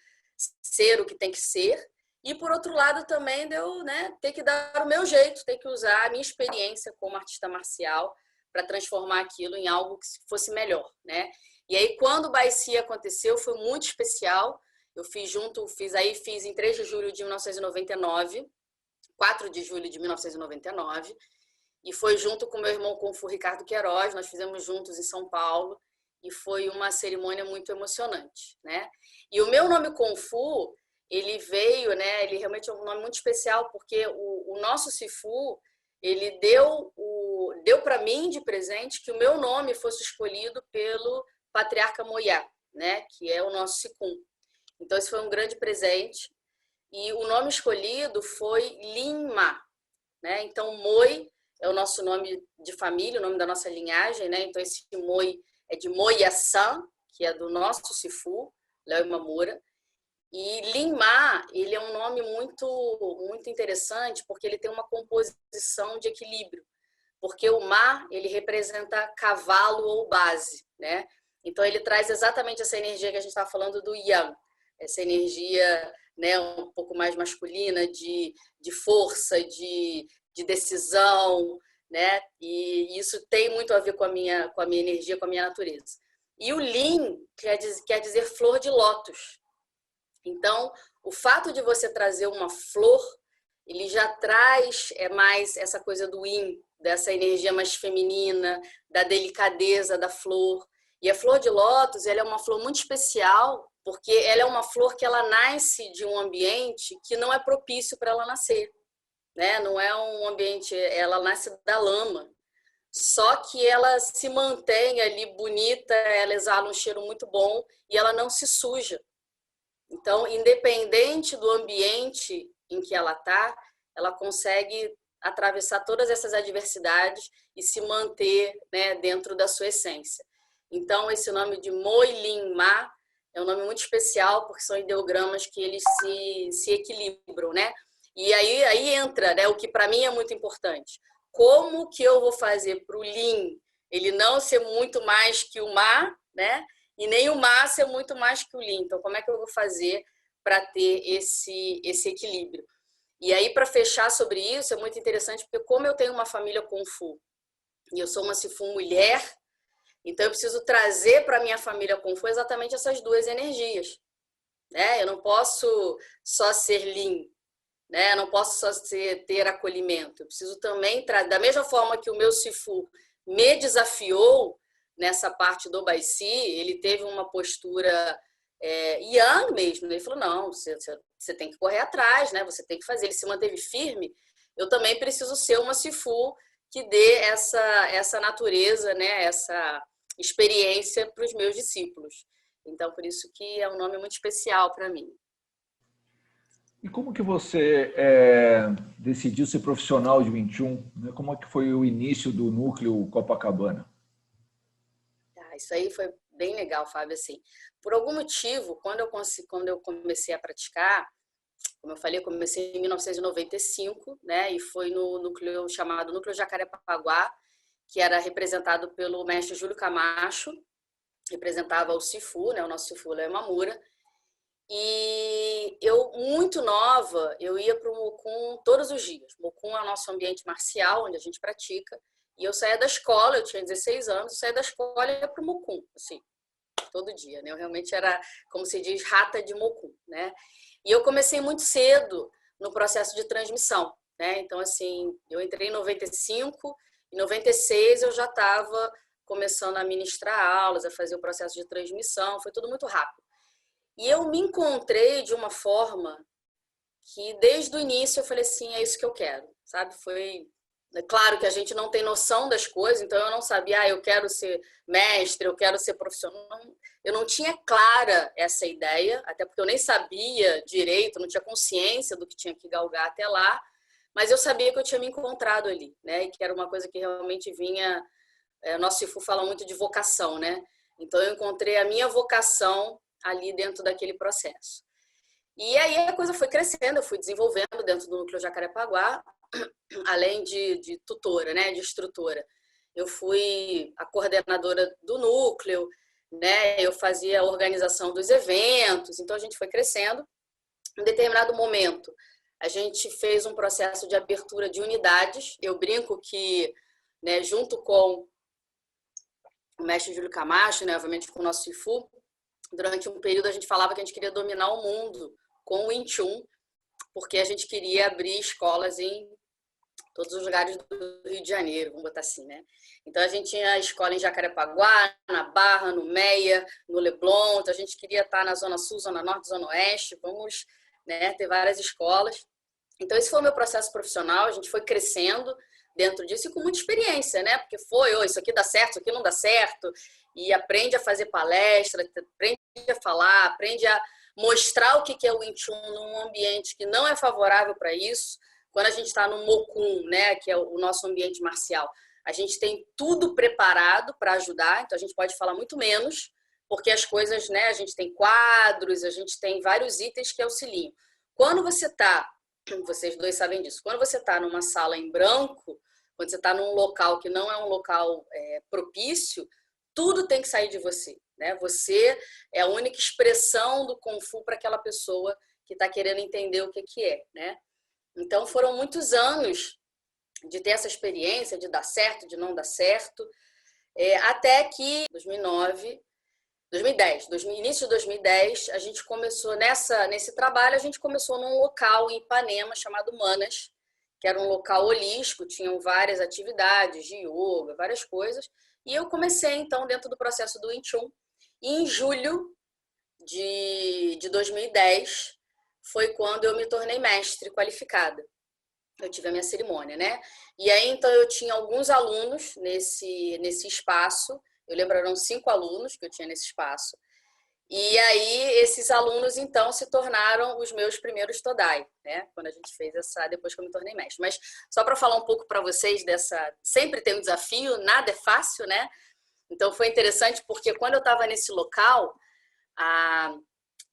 ser o que tem que ser. E, por outro lado, também deu, né, ter que dar o meu jeito, ter que usar a minha experiência como artista marcial para transformar aquilo em algo que fosse melhor, né? E aí, quando o Baici aconteceu, foi muito especial. Eu fiz em 3 de julho de 1999, 4 de julho de 1999, e foi junto com meu irmão Kung Fu Ricardo Queiroz, nós fizemos juntos em São Paulo, e foi uma cerimônia muito emocionante, né? E o meu nome Kung Fu, ele veio, né? Ele realmente é um nome muito especial porque o nosso Sifu, ele deu para mim de presente que o meu nome fosse escolhido pelo patriarca Moyá, né? Que é o nosso Sikun. Então esse foi um grande presente e o nome escolhido foi Lin Ma, né? Então Moi é o nosso nome de família, o nome da nossa linhagem, né? Então esse Moi é de Moya-san, que é do nosso Sifu, Léo Imamura. E Lin Ma, ele é um nome muito interessante porque ele tem uma composição de equilíbrio. Porque o Ma, ele representa cavalo ou base, né? Então ele traz exatamente essa energia que a gente estava falando do Yang, essa energia, né, um pouco mais masculina de força, de decisão, né? E isso tem muito a ver com a minha energia, com a minha natureza. E o Lin quer dizer flor de lótus. Então, o fato de você trazer uma flor, ele já traz mais essa coisa do yin, dessa energia mais feminina, da delicadeza da flor. E a flor de lótus, ela é uma flor muito especial porque ela é uma flor que ela nasce de um ambiente que não é propício para ela nascer, né? Não é um ambiente, ela nasce da lama, só que ela se mantém ali bonita, ela exala um cheiro muito bom e ela não se suja. Então, independente do ambiente em que ela está, ela consegue atravessar todas essas adversidades e se manter, né, dentro da sua essência. Então, esse nome de Moilim-Ma é um nome muito especial, porque são ideogramas que eles se equilibram, né? E aí entra, né, o que para mim é muito importante. Como que eu vou fazer para o Lin ele não ser muito mais que o Ma, né? E nem o Ma ser muito mais que o Lin. Então, como é que eu vou fazer para ter esse equilíbrio? E aí, para fechar sobre isso, é muito interessante, porque como eu tenho uma família Kung Fu e eu sou uma Sifu mulher, então eu preciso trazer para a minha família Kung Fu exatamente essas duas energias, né? Eu não posso só ser Lin, né? Eu não posso só ter acolhimento. Eu preciso também, da mesma forma que o meu Sifu me desafiou nessa parte do Bai Si, ele teve uma postura yang mesmo. Ele falou, não, você tem que correr atrás, né? Você tem que fazer. Ele se manteve firme. Eu também preciso ser uma Sifu que dê essa natureza, né? Essa experiência para os meus discípulos. Então, por isso que é um nome muito especial para mim. E como que você decidiu ser profissional de Wing Chun? Como é que foi o início do núcleo Copacabana? Isso aí foi bem legal, Fábio. Assim, por algum motivo, quando eu comecei a praticar, como eu falei, eu comecei em 1995, né? E foi no núcleo chamado Núcleo Jacarepaguá, que era representado pelo mestre Júlio Camacho, representava o Sifu, né? O nosso Sifu Léo Mamura. E eu, muito nova, eu ia para o Mocum todos os dias. O Mocum é o nosso ambiente marcial, onde a gente pratica. E eu saía da escola, eu tinha 16 anos, eu saía da escola e ia para o Mocum, assim, todo dia, né? Eu realmente era, como se diz, rata de Mocum, né? E eu comecei muito cedo no processo de transmissão, né? Então, assim, eu entrei em 95, em 96 eu já estava começando a ministrar aulas, a fazer o processo de transmissão, foi tudo muito rápido. E eu me encontrei de uma forma que, desde o início, eu falei assim, é isso que eu quero, sabe? Foi... Claro que a gente não tem noção das coisas, então eu não sabia, eu quero ser mestre, eu quero ser profissional. Eu não tinha clara essa ideia, até porque eu nem sabia direito, não tinha consciência do que tinha que galgar até lá, mas eu sabia que eu tinha me encontrado ali, né? E que era uma coisa que realmente vinha... Nosso Sifu fala muito de vocação, né? Então eu encontrei a minha vocação ali dentro daquele processo. E aí a coisa foi crescendo, eu fui desenvolvendo dentro do Núcleo Jacarepaguá, além de tutora, né, de instrutora. Eu fui a coordenadora do núcleo, né, eu fazia a organização dos eventos, então a gente foi crescendo. Em determinado momento, a gente fez um processo de abertura de unidades. Eu brinco que, né, junto com o mestre Júlio Camacho, né, obviamente com o nosso Sifu, durante um período a gente falava que a gente queria dominar o mundo com o Wing Chun, porque a gente queria abrir escolas em todos os lugares do Rio de Janeiro, vamos botar assim, né? Então a gente tinha escola em Jacarepaguá, na Barra, no Meia, no Leblon, então a gente queria estar na Zona Sul, Zona Norte, Zona Oeste, vamos, né, ter várias escolas. Então esse foi o meu processo profissional, a gente foi crescendo dentro disso e com muita experiência, né? Porque isso aqui dá certo, isso aqui não dá certo, e aprende a fazer palestra, aprende a falar, aprende a mostrar o que é o Wing Chun num ambiente que não é favorável para isso. Quando a gente está no Mocum, né, que é o nosso ambiente marcial, a gente tem tudo preparado para ajudar, então a gente pode falar muito menos, porque as coisas, né, a gente tem quadros, a gente tem vários itens que auxiliam. Quando você está, vocês dois sabem disso, quando você está numa sala em branco, quando você está num local que não é um local propício, tudo tem que sair de você, né? Você é a única expressão do Kung Fu para aquela pessoa que está querendo entender o que é, né? Então, foram muitos anos de ter essa experiência, de dar certo, de não dar certo, até que, em 2010, início de 2010, a gente começou, nesse trabalho, a gente começou num local em Ipanema chamado Manas, que era um local holístico, tinham várias atividades de yoga, várias coisas, e eu comecei, então, dentro do processo do Wing Chun. E em julho de 2010 foi quando eu me tornei mestre qualificada. Eu tive a minha cerimônia, né? E aí, então, eu tinha alguns alunos nesse espaço. Eu lembro, eram 5 alunos que eu tinha nesse espaço. E aí, esses alunos, então, se tornaram os meus primeiros Todai, né? Quando a gente fez depois que eu me tornei mestre. Mas só para falar um pouco para vocês sempre tem um desafio, nada é fácil, né? Então, foi interessante porque quando eu estava nesse local,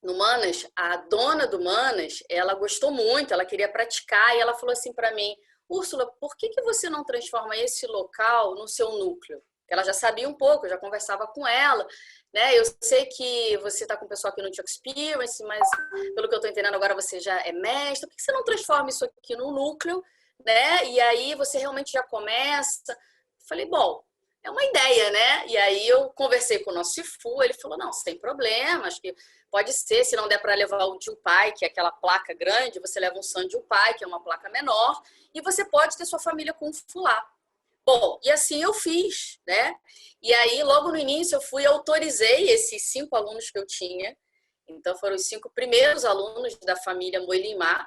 no Manas, a dona do Manas, ela gostou muito, ela queria praticar e ela falou assim para mim: Úrsula, por que você não transforma esse local no seu núcleo? Ela já sabia um pouco, eu já conversava com ela, né? Eu sei que você está com o pessoal aqui no Tio Experience, mas pelo que eu estou entendendo agora você já é mestre. Por que você não transforma isso aqui no núcleo, né? E aí você realmente já começa. Falei, bom, é uma ideia, né? E aí eu conversei com o nosso Sifu, ele falou, não, sem problema, acho que pode ser, se não der para levar o Jupai, que é aquela placa grande, você leva um San Jupai, que é uma placa menor, e você pode ter sua família Kung Fu lá. Bom, e assim eu fiz, né? E aí, logo no início, autorizei esses 5 alunos que eu tinha. Então, foram os 5 primeiros alunos da família Moelimá.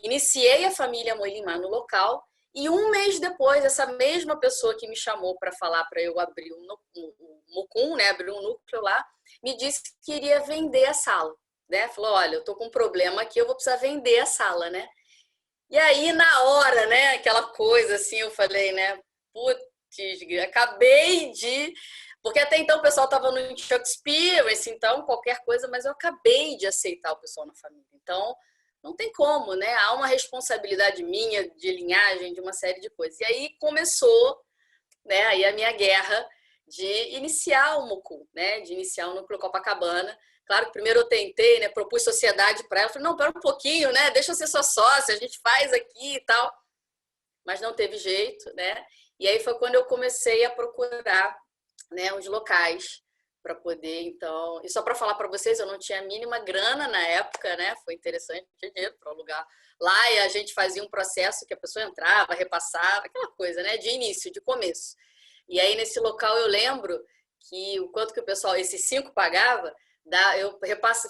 Iniciei a família Moelimá no local. E um mês depois, essa mesma pessoa que me chamou para falar para eu abrir um Mocum, né? Abrir um núcleo lá, me disse que iria vender a sala, né? Falou, olha, eu tô com um problema aqui, eu vou precisar vender a sala, né? E aí, na hora, né? Aquela coisa assim, eu falei, né? Putz, acabei de... Porque até então o pessoal estava no Shock Experience, então qualquer coisa, mas eu acabei de aceitar o pessoal na família. Então, não tem como, né? Há uma responsabilidade minha de linhagem, de uma série de coisas. E aí começou, né, aí a minha guerra de iniciar o Mocu, né? De iniciar o Núcleo Copacabana. Claro que primeiro eu tentei, né? Propus sociedade para ela. Falei, não, pera um pouquinho, né? Deixa eu ser sua sócia, a gente faz aqui e tal. Mas não teve jeito, né? E aí foi quando eu comecei a procurar, né, os locais para poder, então... E só para falar para vocês, eu não tinha a mínima grana na época, né? Foi interessante, tinha dinheiro para alugar lá e a gente fazia um processo que a pessoa entrava, repassava, aquela coisa, né? De início, de começo. E aí, nesse local, eu lembro que o quanto que o pessoal, esses 5 pagava, eu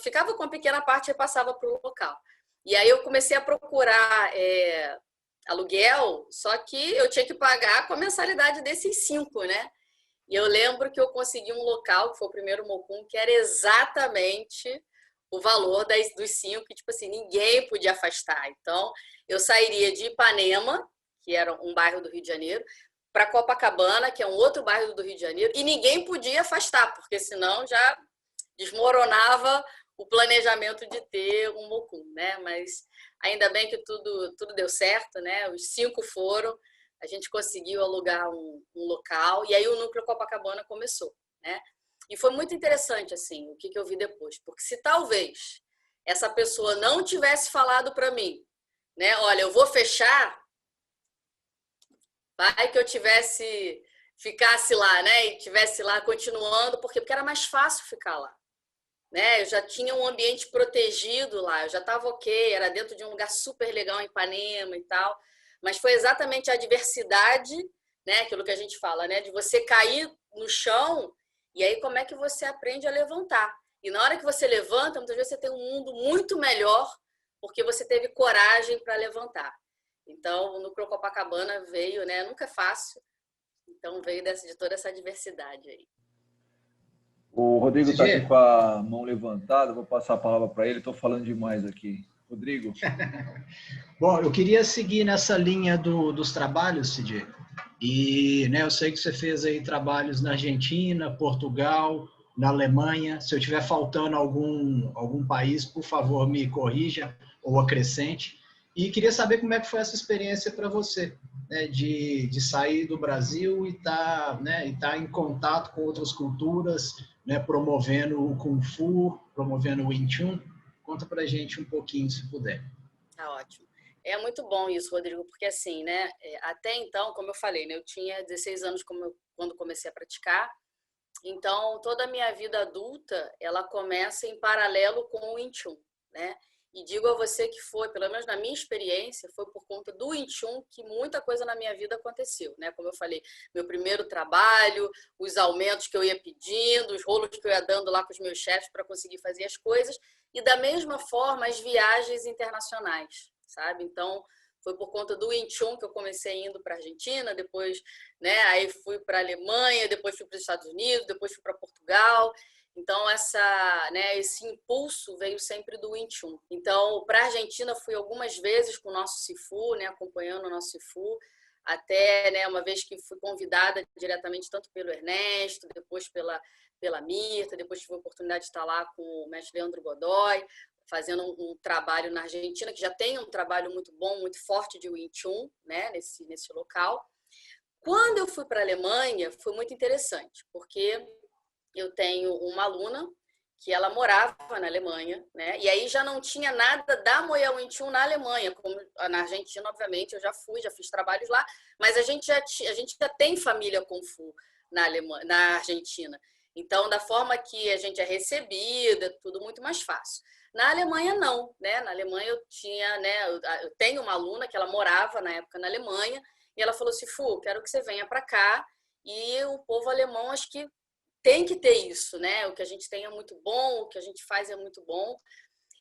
ficava com uma pequena parte e repassava para o local. E aí eu comecei a procurar aluguel, só que eu tinha que pagar com a mensalidade desses 5, né? E eu lembro que eu consegui um local, que foi o primeiro Mocum, que era exatamente o valor dos 5, que, tipo assim, ninguém podia afastar. Então, eu sairia de Ipanema, que era um bairro do Rio de Janeiro, para Copacabana, que é um outro bairro do Rio de Janeiro, e ninguém podia afastar, porque senão já desmoronava o planejamento de ter um Mocum, né? Mas ainda bem que tudo deu certo, né? Os 5 foram, a gente conseguiu alugar um local e aí o Núcleo Copacabana começou, né? E foi muito interessante, assim, o que eu vi depois, porque se talvez essa pessoa não tivesse falado para mim, né? Olha, eu vou fechar, vai que eu ficasse lá, né? E tivesse lá continuando, porque era mais fácil ficar lá. Né? Eu já tinha um ambiente protegido lá, eu já estava ok, era dentro de um lugar super legal em Ipanema e tal, mas foi exatamente a adversidade, né? Aquilo que a gente fala, né? De você cair no chão e aí como é que você aprende a levantar. E na hora que você levanta, muitas vezes você tem um mundo muito melhor porque você teve coragem para levantar. Então, o Núcleo Copacabana veio, né? Nunca é fácil, então veio de toda essa adversidade aí. O Rodrigo está aqui com a mão levantada, vou passar a palavra para ele, estou falando demais aqui. Rodrigo. Bom, eu queria seguir nessa linha dos trabalhos, Cid. E né, eu sei que você fez aí trabalhos na Argentina, Portugal, na Alemanha. Se eu estiver faltando algum país, por favor, me corrija ou acrescente. E queria saber como é que foi essa experiência para você, né, de sair do Brasil e tá em contato com outras culturas, né, promovendo o Kung Fu, promovendo o Wing Chun. Conta pra gente um pouquinho, se puder. Tá ótimo. É muito bom isso, Rodrigo, porque assim, né, até então, como eu falei, né, eu tinha 16 anos quando comecei a praticar, então toda a minha vida adulta, ela começa em paralelo com o Wing Chun, né? E digo a você que foi, pelo menos na minha experiência, foi por conta do Wing Chun que muita coisa na minha vida aconteceu, né? Como eu falei, meu primeiro trabalho, os aumentos que eu ia pedindo, os rolos que eu ia dando lá com os meus chefes para conseguir fazer as coisas, e da mesma forma as viagens internacionais, sabe? Então, foi por conta do Wing Chun que eu comecei indo para a Argentina, depois, né, aí fui para a Alemanha, depois fui para os Estados Unidos, depois fui para Portugal. Então, esse impulso veio sempre do Wing Chun. Então, para a Argentina, fui algumas vezes com o nosso Sifu, né, acompanhando o nosso Sifu, até, né, uma vez que fui convidada diretamente tanto pelo Ernesto, depois pela Mirta, depois tive a oportunidade de estar lá com o mestre Leandro Godoy, fazendo um trabalho na Argentina, que já tem um trabalho muito bom, muito forte de Wing Chun, né, nesse local. Quando eu fui para a Alemanha, foi muito interessante, porque eu tenho uma aluna que ela morava na Alemanha, né? E aí já não tinha nada da Moya Wing Chun na Alemanha, como na Argentina, obviamente, eu já fiz trabalhos lá, mas a gente já tem família Kung Fu na Argentina. Então, da forma que a gente é recebida, tudo muito mais fácil. Na Alemanha, não, né? Na Alemanha eu tenho uma aluna que ela morava na época na Alemanha, e ela falou assim, Fu, quero que você venha para cá, e o povo alemão acho que tem que ter isso, né? O que a gente tem é muito bom, o que a gente faz é muito bom.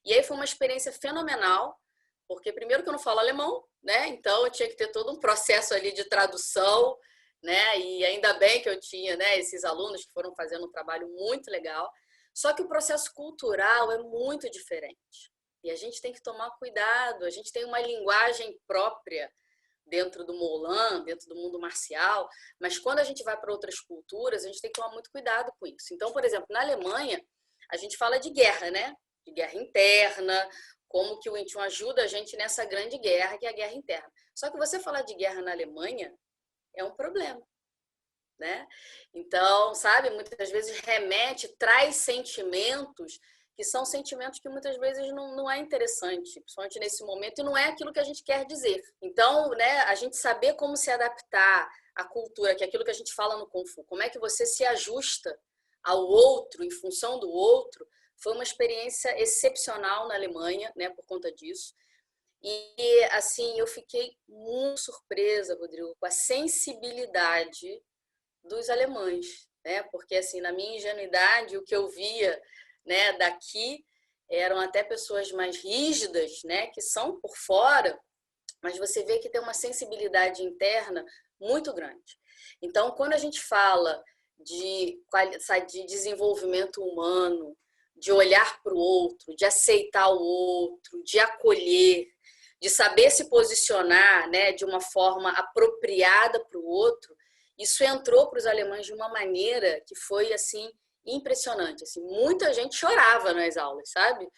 E aí foi uma experiência fenomenal, porque primeiro que eu não falo alemão, né? Então eu tinha que ter todo um processo ali de tradução, né? E ainda bem que eu tinha, né, esses alunos que foram fazendo um trabalho muito legal. Só que o processo cultural é muito diferente. E a gente tem que tomar cuidado, a gente tem uma linguagem própria dentro do Molan, dentro do mundo marcial, mas quando a gente vai para outras culturas, a gente tem que tomar muito cuidado com isso. Então, por exemplo, na Alemanha, a gente fala de guerra, né? De guerra interna, como que o Wing Chun ajuda a gente nessa grande guerra, que é a guerra interna. Só que você falar de guerra na Alemanha é um problema, né? Então, sabe, muitas vezes traz sentimentos que são sentimentos que muitas vezes não é interessante, principalmente nesse momento, e não é aquilo que a gente quer dizer. Então, né, a gente saber como se adaptar à cultura, que é aquilo que a gente fala no Kung Fu, como é que você se ajusta ao outro, em função do outro, foi uma experiência excepcional na Alemanha, né, por conta disso. E, assim, eu fiquei muito surpresa, Rodrigo, com a sensibilidade dos alemães, né? Porque, assim, na minha ingenuidade, o que eu via, né, daqui eram até pessoas mais rígidas, né, que são por fora, mas você vê que tem uma sensibilidade interna muito grande. Então, quando a gente fala de desenvolvimento humano, de olhar para o outro, de aceitar o outro, de acolher, de saber se posicionar, né, de uma forma apropriada para o outro, isso entrou para os alemães de uma maneira que foi assim impressionante. Assim, muita gente chorava nas aulas, sabe?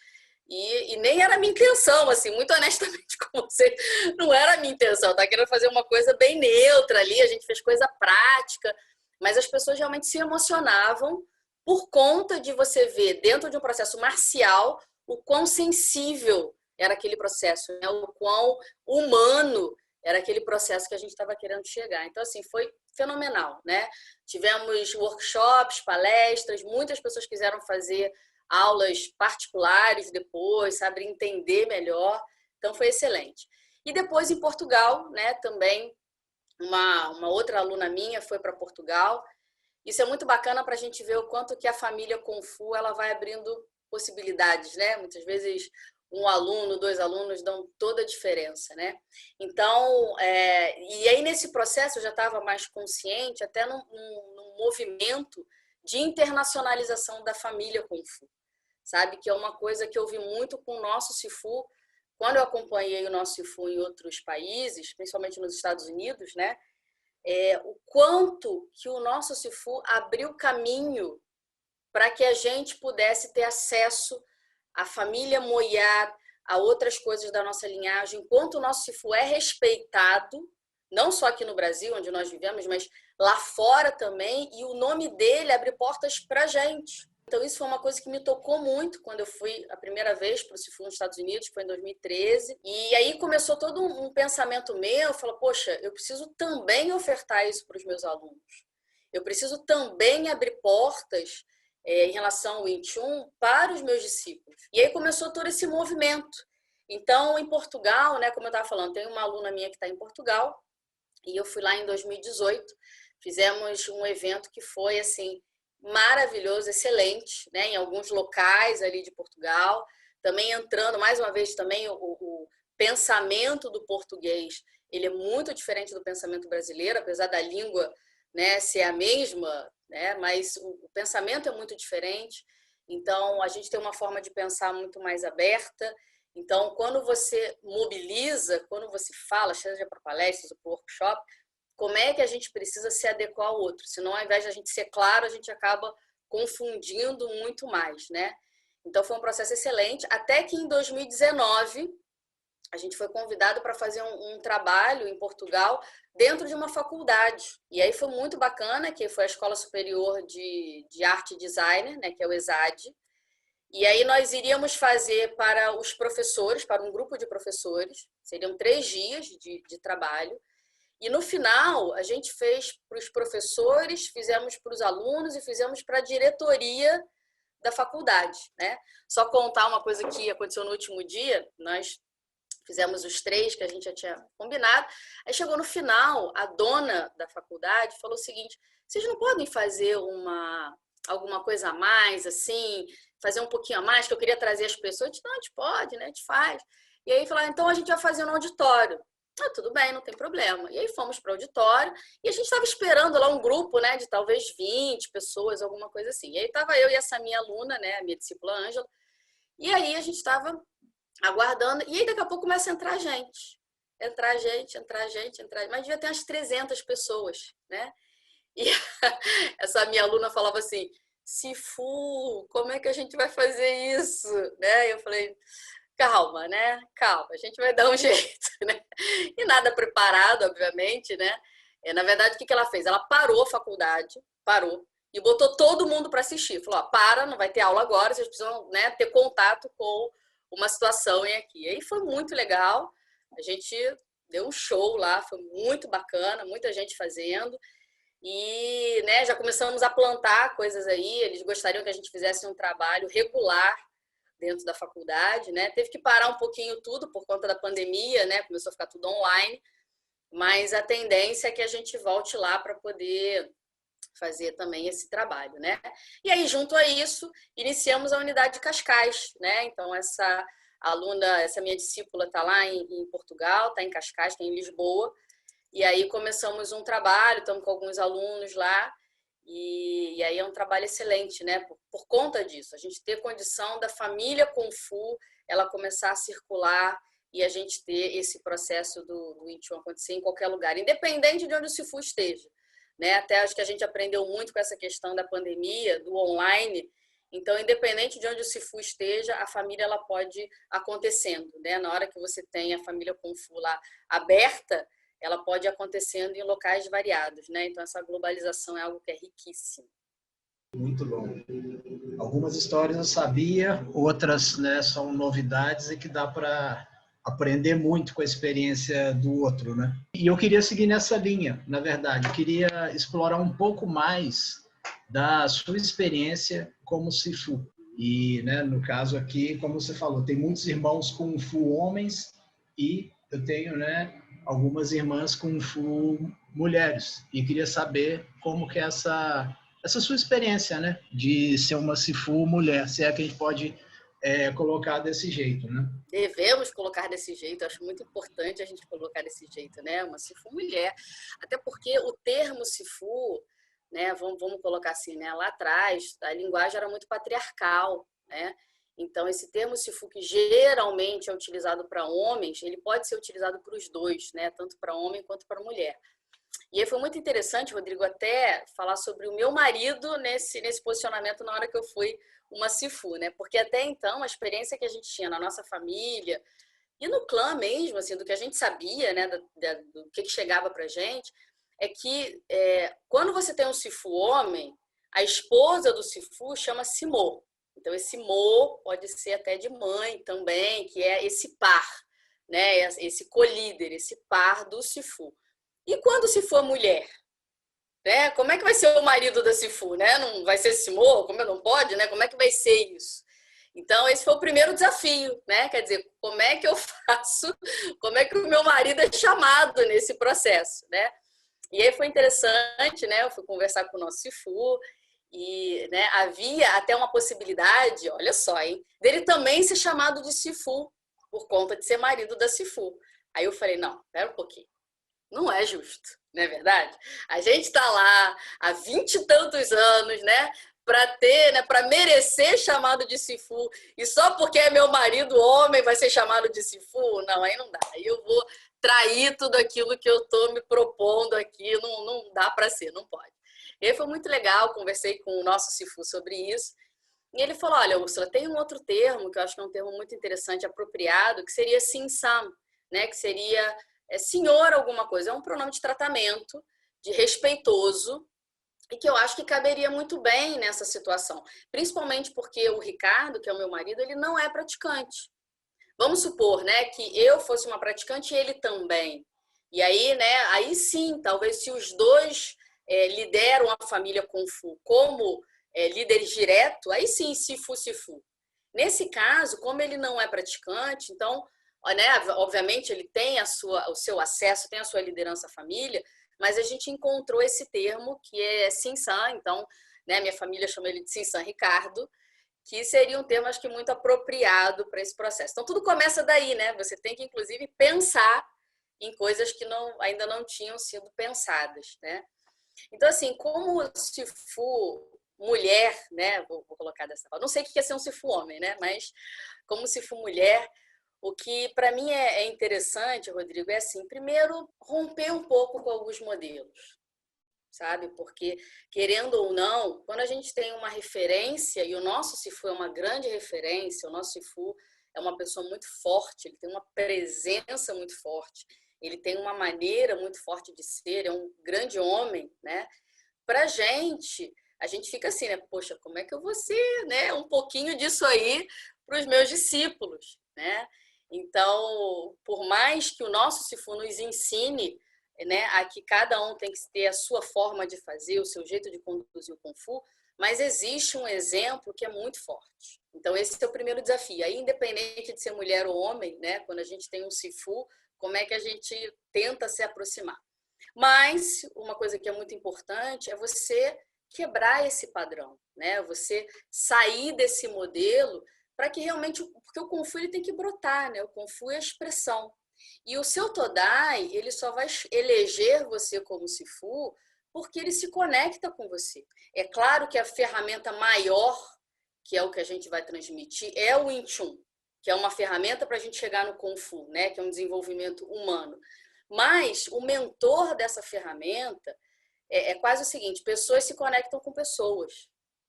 E nem era a minha intenção, assim, muito honestamente com você, não era a minha intenção. Eu estava querendo fazer uma coisa bem neutra ali, a gente fez coisa prática, mas as pessoas realmente se emocionavam por conta de você ver dentro de um processo marcial o quão sensível era aquele processo, né? O quão humano era aquele processo que a gente estava querendo chegar. Então, assim, foi fenomenal, né? Tivemos workshops, palestras, muitas pessoas quiseram fazer aulas particulares depois, sabe, entender melhor. Então, foi excelente. E depois, em Portugal, né, também, uma outra aluna minha foi para Portugal. Isso é muito bacana para a gente ver o quanto que a família Kung Fu ela vai abrindo possibilidades, né? Muitas vezes um aluno, 2 alunos dão toda a diferença, né? Então, e aí nesse processo eu já estava mais consciente, até num movimento de internacionalização da família Kung Fu, sabe? Que é uma coisa que eu vi muito com o nosso Sifu, quando eu acompanhei o nosso Sifu em outros países, principalmente nos Estados Unidos, né? O quanto que o nosso Sifu abriu caminho para que a gente pudesse ter acesso à família Moyar, a outras coisas da nossa linhagem, enquanto o nosso Sifu é respeitado, não só aqui no Brasil, onde nós vivemos, mas lá fora também, e o nome dele abre portas para a gente. Então, isso foi uma coisa que me tocou muito quando eu fui a primeira vez para o Sifu nos Estados Unidos, que foi em 2013. E aí começou todo um pensamento meu, eu falo, poxa, eu preciso também ofertar isso para os meus alunos. Eu preciso também abrir portas em relação ao Wing Chun para os meus discípulos. E aí começou todo esse movimento. Então, em Portugal, né, como eu estava falando, tem uma aluna minha que está em Portugal, e eu fui lá em 2018, fizemos um evento que foi assim maravilhoso, excelente, né, em alguns locais ali de Portugal, também entrando, mais uma vez, também o pensamento do português, ele é muito diferente do pensamento brasileiro, apesar da língua, né, ser a mesma, né, mas o pensamento é muito diferente. Então, a gente tem uma forma de pensar muito mais aberta. Então, quando você mobiliza, quando você fala, seja para palestras ou para workshop, como é que a gente precisa se adequar ao outro? Senão, ao invés de a gente ser claro, a gente acaba confundindo muito mais, né? Então, foi um processo excelente, até que em 2019, a gente foi convidado para fazer um trabalho em Portugal dentro de uma faculdade. E aí foi muito bacana, que foi a Escola Superior de Arte e Design, né, que é o ESAD. E aí nós iríamos fazer para os professores, para um grupo de professores, seriam 3 dias de trabalho. E no final, a gente fez para os professores, fizemos para os alunos e fizemos para a diretoria da faculdade, né? Só contar uma coisa que aconteceu no último dia, nós fizemos os 3 que a gente já tinha combinado. Aí chegou no final, a dona da faculdade falou o seguinte: vocês não podem fazer alguma coisa a mais, assim, fazer um pouquinho a mais, que eu queria trazer as pessoas? Eu disse, não, a gente pode, né? A gente faz. E aí falaram, então a gente vai fazer no auditório. Ah, tudo bem, não tem problema. E aí fomos para o auditório e a gente estava esperando lá um grupo, né, de talvez 20 pessoas, alguma coisa assim. E aí estava eu e essa minha aluna, né, a minha discípula Ângela. E aí a gente estava aguardando. E aí daqui a pouco começa a entrar gente. Entrar gente. Mas devia ter umas 300 pessoas, né? E essa minha aluna falava assim, Sifu, como é que a gente vai fazer isso? Né? Eu falei, calma, né? Calma, a gente vai dar um jeito, né? E nada preparado, obviamente, né? Na verdade, o que ela fez? Ela parou a faculdade, parou, e botou todo mundo para assistir. Falou, ó, para, não vai ter aula agora, vocês precisam, né, ter contato com uma situação aqui. E aí foi muito legal, a gente deu um show lá, foi muito bacana, muita gente fazendo. E, né, já começamos a plantar coisas aí, eles gostariam que a gente fizesse um trabalho regular dentro da faculdade, né? Teve que parar um pouquinho tudo por conta da pandemia, né? Começou a ficar tudo online, mas a tendência é que a gente volte lá para poder fazer também esse trabalho, né? E aí, junto a isso, iniciamos a unidade de Cascais, né? Então, essa aluna, essa minha discípula está lá em Portugal, está em Cascais, está em Lisboa, e aí começamos um trabalho, estamos com alguns alunos lá, e aí é um trabalho excelente, né? Por conta disso, a gente ter condição da família Kung Fu, ela começar a circular e a gente ter esse processo do Wing Chun acontecer em qualquer lugar, independente de onde o Sifu esteja, né? Até acho que a gente aprendeu muito com essa questão da pandemia, do online. Então, independente de onde o Sifu esteja, a família ela pode acontecendo, né? Na hora que você tem a família Kung Fu lá aberta, ela pode ir acontecendo em locais variados, né? Então, essa globalização é algo que é riquíssimo. Muito bom. Algumas histórias eu sabia, outras, né, são novidades e que dá para aprender muito com a experiência do outro, né? E eu queria seguir nessa linha, na verdade. Eu queria explorar um pouco mais da sua experiência como Sifu. E, né, no caso aqui, como você falou, tem muitos irmãos Kung Fu homens e eu tenho, né, algumas irmãs Kung Fu mulheres. E queria saber como que é essa sua experiência, né, de ser uma Sifu mulher, se é que a gente pode colocar desse jeito, né? Devemos colocar desse jeito, acho muito importante a gente colocar desse jeito, né? Uma Sifu mulher. Até porque o termo Sifu, né, vamos colocar assim, né, lá atrás, a linguagem era muito patriarcal, né? Então, esse termo Sifu, que geralmente é utilizado para homens, ele pode ser utilizado para os dois, né? Tanto para homem quanto para mulher. E aí foi muito interessante, Rodrigo, até falar sobre o meu marido nesse posicionamento na hora que eu fui uma Sifu, né? Porque até então, a experiência que a gente tinha na nossa família e no clã mesmo, assim, do que a gente sabia, né? Do que chegava pra gente, é que quando você tem um Sifu homem, a esposa do Sifu chama Simo. Então, esse Mo pode ser até de mãe também, que é esse par, né? Esse co-líder, esse par do Sifu. E quando se for mulher? né? Como é que vai ser o marido da Sifu, né? Não vai ser Simô? Como não pode, né? Como é que vai ser isso? Então, esse foi o primeiro desafio, né? Quer dizer, como é que eu faço, como é que o meu marido é chamado nesse processo, né? E aí foi interessante, né? Eu fui conversar com o nosso Sifu e, né, havia até uma possibilidade, olha só, hein, dele também ser chamado de Sifu, por conta de ser marido da Sifu. Aí eu falei, não, espera um pouquinho, não é justo, não é verdade? A gente está lá há 20 e tantos anos, né? Para ter, né, para merecer chamado de Sifu, e só porque é meu marido homem vai ser chamado de Sifu? Não, aí não dá. Aí eu vou trair tudo aquilo que eu estou me propondo aqui, não dá para ser, não pode. E aí foi muito legal, conversei com o nosso Sifu sobre isso, e ele falou, olha, Úrsula, tem um outro termo, que eu acho que é um termo muito interessante, apropriado, que seria Sin-san, né, que seria senhor alguma coisa, é um pronome de tratamento, de respeitoso, e que eu acho que caberia muito bem nessa situação, principalmente porque o Ricardo, que é o meu marido, ele não é praticante. Vamos supor, né, que eu fosse uma praticante e ele também. E aí, né, aí sim, talvez se os dois lideram a família Kung Fu como líderes direto, aí sim, Sifu, Sifu. Nesse caso, como ele não é praticante, então, né, obviamente ele tem o seu acesso, tem a sua liderança à família, mas a gente encontrou esse termo que é Sin-san, então, né, minha família chama ele de Sin-san Ricardo, que seria um termo, acho que, muito apropriado para esse processo. Então, tudo começa daí, né? Você tem que, inclusive, pensar em coisas que ainda não tinham sido pensadas, né? Então, assim, como Sifu mulher, né? Vou colocar dessa forma. Não sei o que é ser um Sifu homem, né? Mas como Sifu mulher, o que para mim é interessante, Rodrigo, é assim, primeiro, romper um pouco com alguns modelos, sabe? Porque, querendo ou não, quando a gente tem uma referência, e o nosso Sifu é uma grande referência, o nosso Sifu é uma pessoa muito forte, ele tem uma presença muito forte, ele tem uma maneira muito forte de ser, é um grande homem, né? Pra gente, a gente fica assim, né? Poxa, como é que eu vou ser, né? Um pouquinho disso aí para os meus discípulos, né? Então, por mais que o nosso Sifu nos ensine, né, a que cada um tem que ter a sua forma de fazer, o seu jeito de conduzir o Kung Fu, mas existe um exemplo que é muito forte. Então, esse é o primeiro desafio. Aí, independente de ser mulher ou homem, né, quando a gente tem um Sifu, como é que a gente tenta se aproximar? Mas uma coisa que é muito importante é você quebrar esse padrão, né? Você sair desse modelo para que realmente, porque o Kung Fu ele tem que brotar, né? O Kung Fu é a expressão. E o seu Todai, ele só vai eleger você como Sifu porque ele se conecta com você. É claro que a ferramenta maior, que é o que a gente vai transmitir, é o Wing Chun, que é uma ferramenta para a gente chegar no Kung Fu, né? Que é um desenvolvimento humano. Mas o mentor dessa ferramenta é quase o seguinte: pessoas se conectam com pessoas,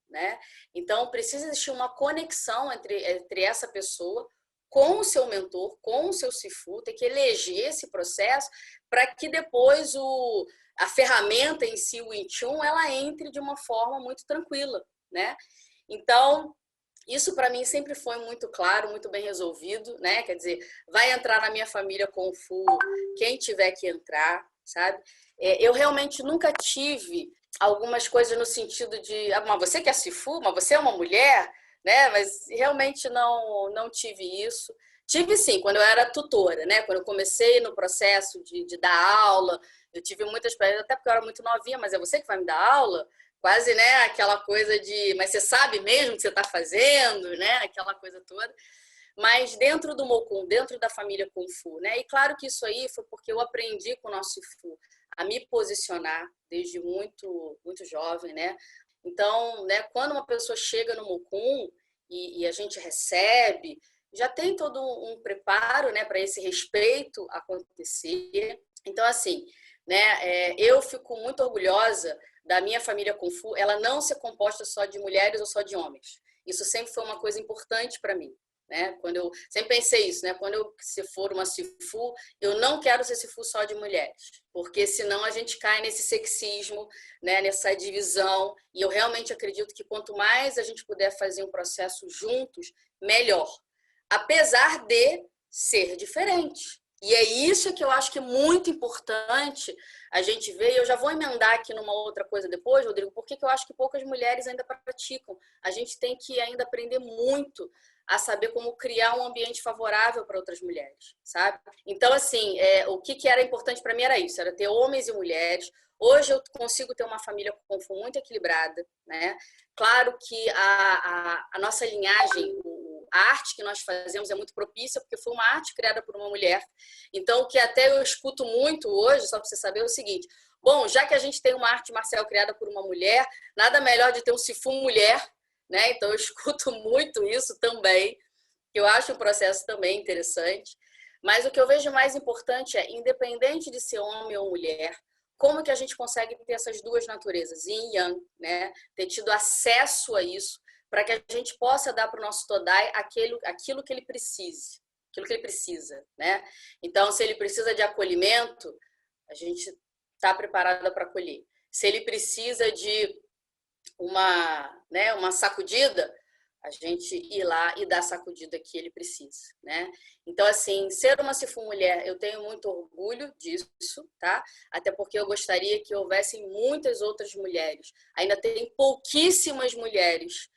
né? Então precisa existir uma conexão entre essa pessoa com o seu mentor, com o seu Sifu, tem que eleger esse processo para que depois a ferramenta em si, o Wing Chun, ela entre de uma forma muito tranquila, né? Então, isso para mim sempre foi muito claro, muito bem resolvido, né? Quer dizer, vai entrar na minha família Kung Fu quem tiver que entrar, sabe? Eu realmente nunca tive algumas coisas no sentido de, mas você quer Sifu, mas você é uma mulher, né? Mas realmente não tive isso. Tive sim, quando eu era tutora, né? Quando eu comecei no processo de dar aula, eu tive muitas experiências, até porque eu era muito novinha, mas é você que vai me dar aula? Quase, né, aquela coisa de, mas você sabe mesmo o que você está fazendo, né, aquela coisa toda. Mas dentro do Mokun, dentro da família Kung Fu, né, e claro que isso aí foi porque eu aprendi com o nosso Fu a me posicionar desde muito, muito jovem, né. Então, né, quando uma pessoa chega no Mokun e a gente recebe, já tem todo um preparo, né, para esse respeito acontecer. Então, assim, né, eu fico muito orgulhosa da minha família Kung Fu, ela não ser composta só de mulheres ou só de homens. Isso sempre foi uma coisa importante para mim, né? Quando eu sempre pensei isso, né? Quando eu se for uma Sifu, eu não quero ser Sifu só de mulheres, porque senão a gente cai nesse sexismo, né? Nessa divisão. E eu realmente acredito que quanto mais a gente puder fazer um processo juntos, melhor. Apesar de ser diferente. E é isso que eu acho que é muito importante a gente ver, e eu já vou emendar aqui numa outra coisa depois, Rodrigo, porque eu acho que poucas mulheres ainda praticam. A gente tem que ainda aprender muito a saber como criar um ambiente favorável para outras mulheres, sabe? Então, assim, o que era importante para mim era isso, era ter homens e mulheres. Hoje eu consigo ter uma família muito equilibrada, né? Claro que a nossa linhagem, a arte que nós fazemos é muito propícia, porque foi uma arte criada por uma mulher. Então, o que até eu escuto muito hoje, só para você saber, é o seguinte: bom, já que a gente tem uma arte marcial criada por uma mulher, nada melhor de ter um Sifu mulher, né? Então, eu escuto muito isso também, que eu acho um processo também interessante. Mas o que eu vejo mais importante é, independente de ser homem ou mulher, como que a gente consegue ter essas duas naturezas, yin e yang, né? Ter tido acesso a isso, para que a gente possa dar para o nosso Todai aquilo que ele precise, aquilo que ele precisa, né? Então, se ele precisa de acolhimento, a gente está preparada para acolher. Se ele precisa de uma sacudida, a gente ir lá e dar a sacudida que ele precisa, né? Então, assim, ser uma Sifu mulher, eu tenho muito orgulho disso, tá? Até porque eu gostaria que houvessem muitas outras mulheres. Ainda tem pouquíssimas mulheres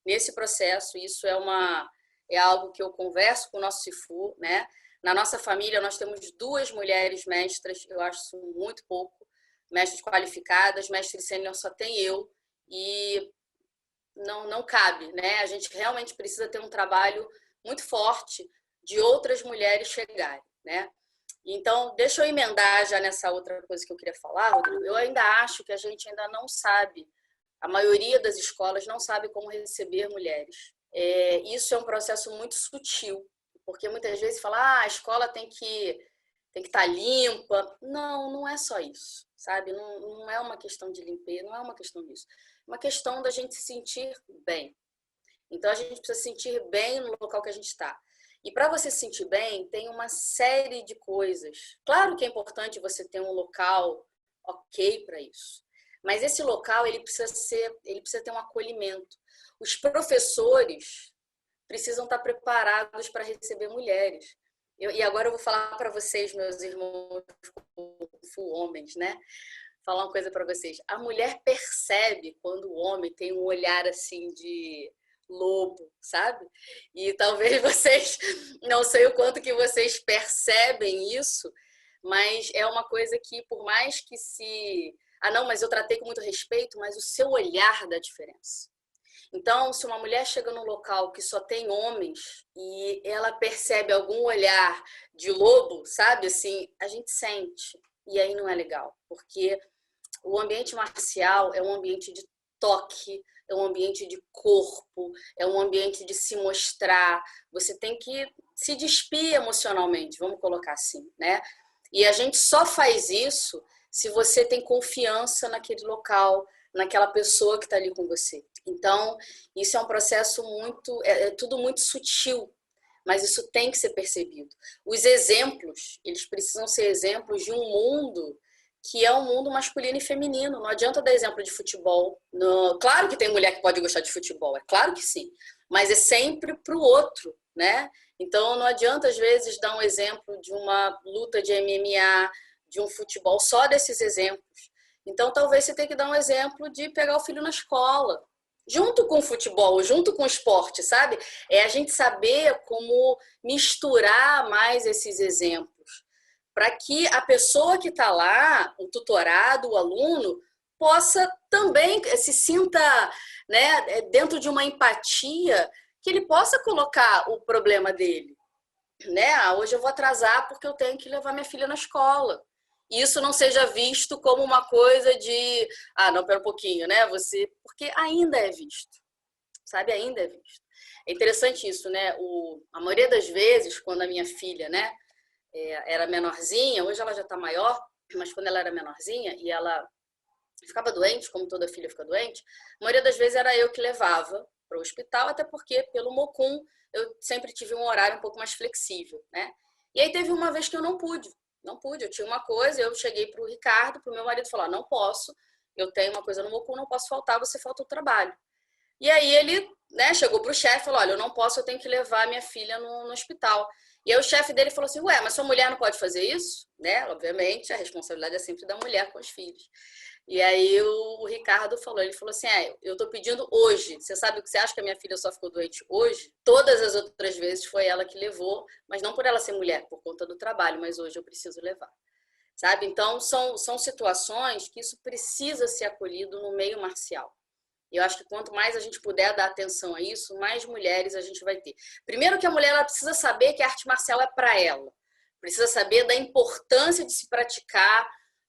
nesse processo. Isso é algo que eu converso com o nosso Sifu, né? Na nossa família, nós temos 2 mulheres mestras, eu acho isso muito pouco, mestras qualificadas, mestre sênior só tem eu, e não cabe, né? A gente realmente precisa ter um trabalho muito forte de outras mulheres chegarem, né? Então, deixa eu emendar já nessa outra coisa que eu queria falar, Rodrigo. Eu ainda acho que a gente ainda não sabe, a maioria das escolas não sabe como receber mulheres. Isso é um processo muito sutil, porque muitas vezes fala, a escola tem que estar limpa. Não é só isso, sabe? Não é uma questão de limpeza, não é uma questão disso. É uma questão da gente se sentir bem. Então, a gente precisa se sentir bem no local que a gente está. E para você se sentir bem, tem uma série de coisas. Claro que é importante você ter um local ok para isso. Mas esse local, ele precisa ter um acolhimento. Os professores precisam estar preparados para receber mulheres. E agora eu vou falar para vocês, meus irmãos homens, né? Falar uma coisa para vocês. A mulher percebe quando o homem tem um olhar assim de lobo, sabe? E talvez vocês, não sei o quanto que vocês percebem isso, mas é uma coisa que, por mais que não, mas eu tratei com muito respeito, mas o seu olhar dá diferença. Então, se uma mulher chega num local que só tem homens e ela percebe algum olhar de lobo, sabe? Assim, a gente sente. E aí não é legal, porque o ambiente marcial é um ambiente de toque, é um ambiente de corpo, é um ambiente de se mostrar. Você tem que se despir emocionalmente, vamos colocar assim, né? E a gente só faz isso se você tem confiança naquele local, naquela pessoa que está ali com você. Então, isso é um processo tudo muito sutil, mas isso tem que ser percebido. Os exemplos, eles precisam ser exemplos de um mundo que é um mundo masculino e feminino. Não adianta dar exemplo de futebol. Claro que tem mulher que pode gostar de futebol, é claro que sim, mas é sempre para o outro, né? Então, não adianta, às vezes, dar um exemplo de uma luta de MMA, de um futebol, só desses exemplos. Então, talvez você tenha que dar um exemplo de pegar o filho na escola, junto com o futebol, junto com o esporte, sabe? É a gente saber como misturar mais esses exemplos, para que a pessoa que está lá, o tutorado, o aluno, possa também se sinta, né, dentro de uma empatia, que ele possa colocar o problema dele. Né? Hoje eu vou atrasar porque eu tenho que levar minha filha na escola. E isso não seja visto como uma coisa de, não, pera um pouquinho, né? Porque ainda é visto, sabe? Ainda é visto. É interessante isso, né? A maioria das vezes, quando a minha filha, né, era menorzinha, hoje ela já está maior, mas quando ela era menorzinha e ela ficava doente, como toda filha fica doente, a maioria das vezes era eu que levava para o hospital, até porque pelo Mocum eu sempre tive um horário um pouco mais flexível, né? E aí teve uma vez que eu não pude, eu tinha uma coisa, eu cheguei para o Ricardo, para o meu marido, falar, não posso, eu tenho uma coisa no Mocum, não posso faltar, você falta o trabalho. E aí ele né, chegou para o chefe e falou, olha, eu não posso, eu tenho que levar minha filha no hospital. E aí o chefe dele falou assim, ué, mas sua mulher não pode fazer isso? Né? Obviamente, a responsabilidade é sempre da mulher com os filhos. E aí o Ricardo falou, ele falou assim, eu tô pedindo hoje, você sabe o que você acha que a minha filha só ficou doente hoje? Todas as outras vezes foi ela que levou, mas não por ela ser mulher, por conta do trabalho, mas hoje eu preciso levar. Sabe? Então, são situações que isso precisa ser acolhido no meio marcial. Eu acho que quanto mais a gente puder dar atenção a isso, mais mulheres a gente vai ter. Primeiro que a mulher ela precisa saber que a arte marcial é para ela. Precisa saber da importância de se praticar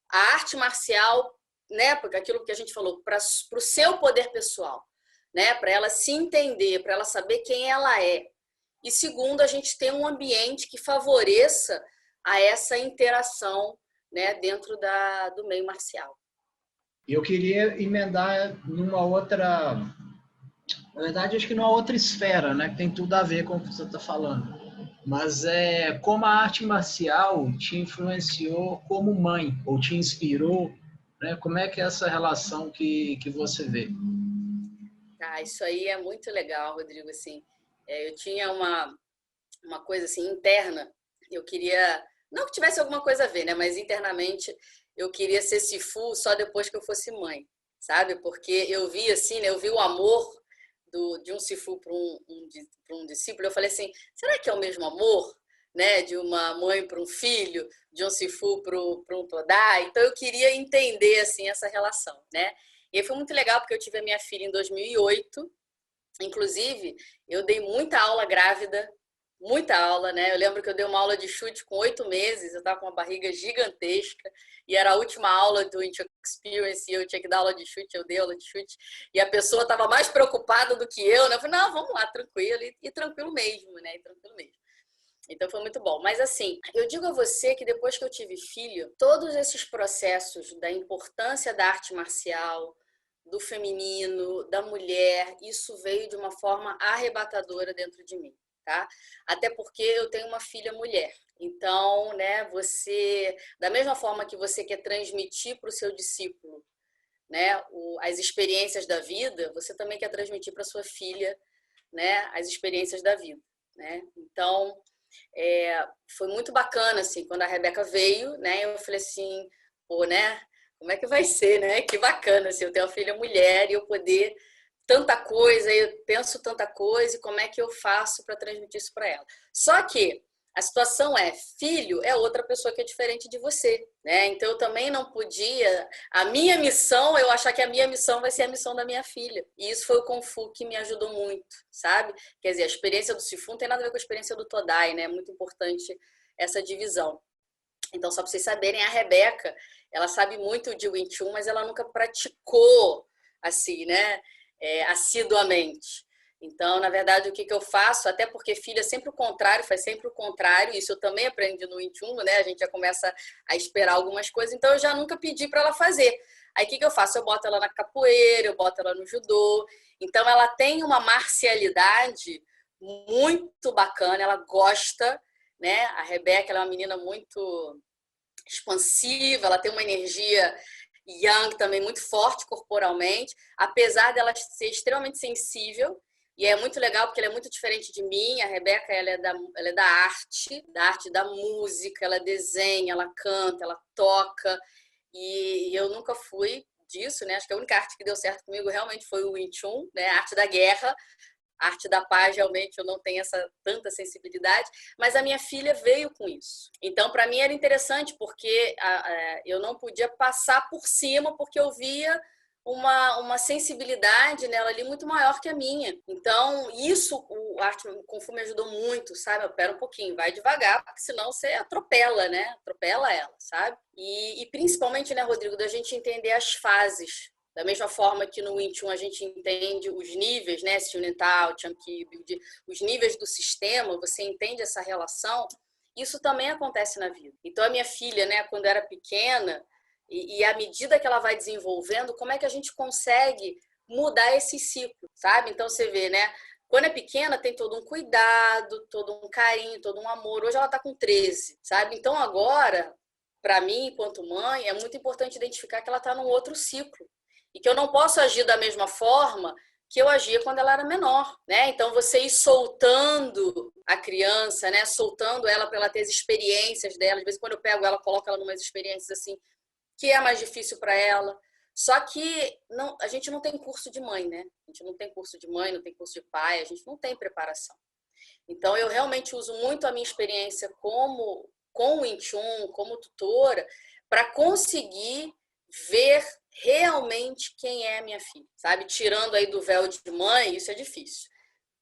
a arte marcial, né? Porque aquilo que a gente falou, para o seu poder pessoal, né? Para ela se entender, para ela saber quem ela é. E segundo, a gente ter um ambiente que favoreça a essa interação, né? Dentro do meio marcial. Eu queria emendar numa outra, na verdade, acho que numa outra esfera, né? Que tem tudo a ver com o que você está falando. Mas como a arte marcial te influenciou como mãe, ou te inspirou, né? Como é que é essa relação que você vê? Isso aí é muito legal, Rodrigo. Assim, eu tinha uma coisa assim interna, eu queria, não que tivesse alguma coisa a ver, né? Mas internamente eu queria ser Sifu só depois que eu fosse mãe, sabe? Porque eu vi assim, né? Eu vi o amor de um Sifu para um discípulo. Eu falei assim, será que é o mesmo amor, né? De uma mãe para um filho, de um Sifu para um Todai? Então eu queria entender assim essa relação, né? E aí foi muito legal porque eu tive a minha filha em 2008. Inclusive, eu dei muita aula grávida, muita aula, né? Eu lembro que eu dei uma aula de chute com 8 meses, eu estava com uma barriga gigantesca e era a última aula do Intuition Experience e eu tinha que dar aula de chute, eu dei aula de chute e a pessoa estava mais preocupada do que eu, né? Eu falei, não, vamos lá, tranquilo, e tranquilo mesmo, né? E tranquilo mesmo. Então foi muito bom. Mas assim, eu digo a você que depois que eu tive filho, todos esses processos da importância da arte marcial, do feminino, da mulher, isso veio de uma forma arrebatadora dentro de mim, tá? Até porque eu tenho uma filha mulher. Então, né, você, da mesma forma que você quer transmitir para o seu discípulo, né, as experiências da vida, você também quer transmitir para sua filha, né, as experiências da vida, né? Então, foi muito bacana, assim, quando a Rebeca veio, né, eu falei assim, pô, né, como é que vai ser, né? Que bacana, assim, eu ter uma filha mulher e eu poder tanta coisa, eu penso tanta coisa e como é que eu faço para transmitir isso para ela. Só que a situação filho é outra pessoa que é diferente de você, né? Então eu também não podia, a minha missão, eu achar que a minha missão vai ser a missão da minha filha. E isso foi o Kung Fu que me ajudou muito, sabe? Quer dizer, a experiência do Sifu não tem nada a ver com a experiência do Todai, né? É muito importante essa divisão. Então, só para vocês saberem, a Rebeca, ela sabe muito de Wing Chun, mas ela nunca praticou assim, né? Assiduamente. Então, na verdade, o que eu faço, até porque filho é sempre o contrário, faz sempre o contrário, isso eu também aprendi no Wing Chun, né? A gente já começa a esperar algumas coisas, então eu já nunca pedi para ela fazer. Aí o que eu faço? Eu boto ela na capoeira, eu boto ela no judô. Então, ela tem uma marcialidade muito bacana, ela gosta, né? A Rebeca, ela é uma menina muito expansiva, ela tem uma energia yang também muito forte corporalmente, apesar dela ser extremamente sensível. E é muito legal porque ela é muito diferente de mim. A Rebeca, ela é da arte da música, ela desenha, ela canta, ela toca. E eu nunca fui disso, né? Acho que a única arte que deu certo comigo realmente foi o Wing Chun, né? A arte da guerra. A arte da paz, realmente, eu não tenho tanta sensibilidade, mas a minha filha veio com isso. Então, para mim, era interessante, porque eu não podia passar por cima, porque eu via uma sensibilidade nela ali muito maior que a minha. Então, isso, o Kung Fu me ajudou muito, sabe? Pera um pouquinho, vai devagar, porque senão você atropela, né? Atropela ela, sabe? E principalmente, né, Rodrigo, da gente entender as fases. Da mesma forma que no Wing Chun a gente entende os níveis, né? Xiu-Nen-Tao, Chan-Ki, os níveis do sistema, você entende essa relação, isso também acontece na vida. Então, a minha filha, né, quando era pequena, e à medida que ela vai desenvolvendo, como é que a gente consegue mudar esse ciclo, sabe? Então, você vê, né? Quando é pequena, tem todo um cuidado, todo um carinho, todo um amor. Hoje ela está com 13, sabe? Então, agora, para mim, enquanto mãe, é muito importante identificar que ela está num outro ciclo. E que eu não posso agir da mesma forma que eu agia quando ela era menor, né? Então, você ir soltando a criança, né? Soltando ela para ela ter as experiências dela. Às vezes, quando eu pego ela, coloco ela em umas experiências assim, que é mais difícil para ela. Só que não, a gente não tem curso de mãe, né? A gente não tem curso de mãe, não tem curso de pai, a gente não tem preparação. Então, eu realmente uso muito a minha experiência com o Wing Chun, como tutora, para conseguir ver realmente quem é a minha filha, sabe? Tirando aí do véu de mãe, isso é difícil.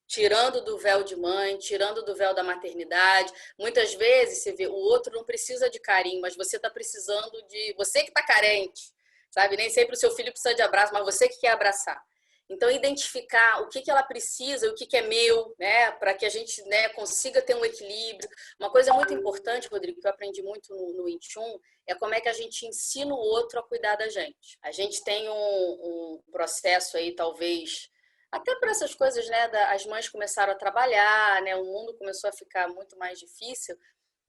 Tirando do véu de mãe, tirando do véu da maternidade. Muitas vezes você vê, o outro não precisa de carinho, mas você está precisando de... Você que está carente, sabe? Nem sempre o seu filho precisa de abraço, mas você que quer abraçar. Então, identificar o que ela precisa, o que é meu, né? Para que a gente, né, consiga ter um equilíbrio. Uma coisa muito importante, Rodrigo, que eu aprendi muito no Wing Chun, é como é que a gente ensina o outro a cuidar da gente. A gente tem um processo aí, talvez, até por essas coisas, né? As mães começaram a trabalhar, né? O mundo começou a ficar muito mais difícil.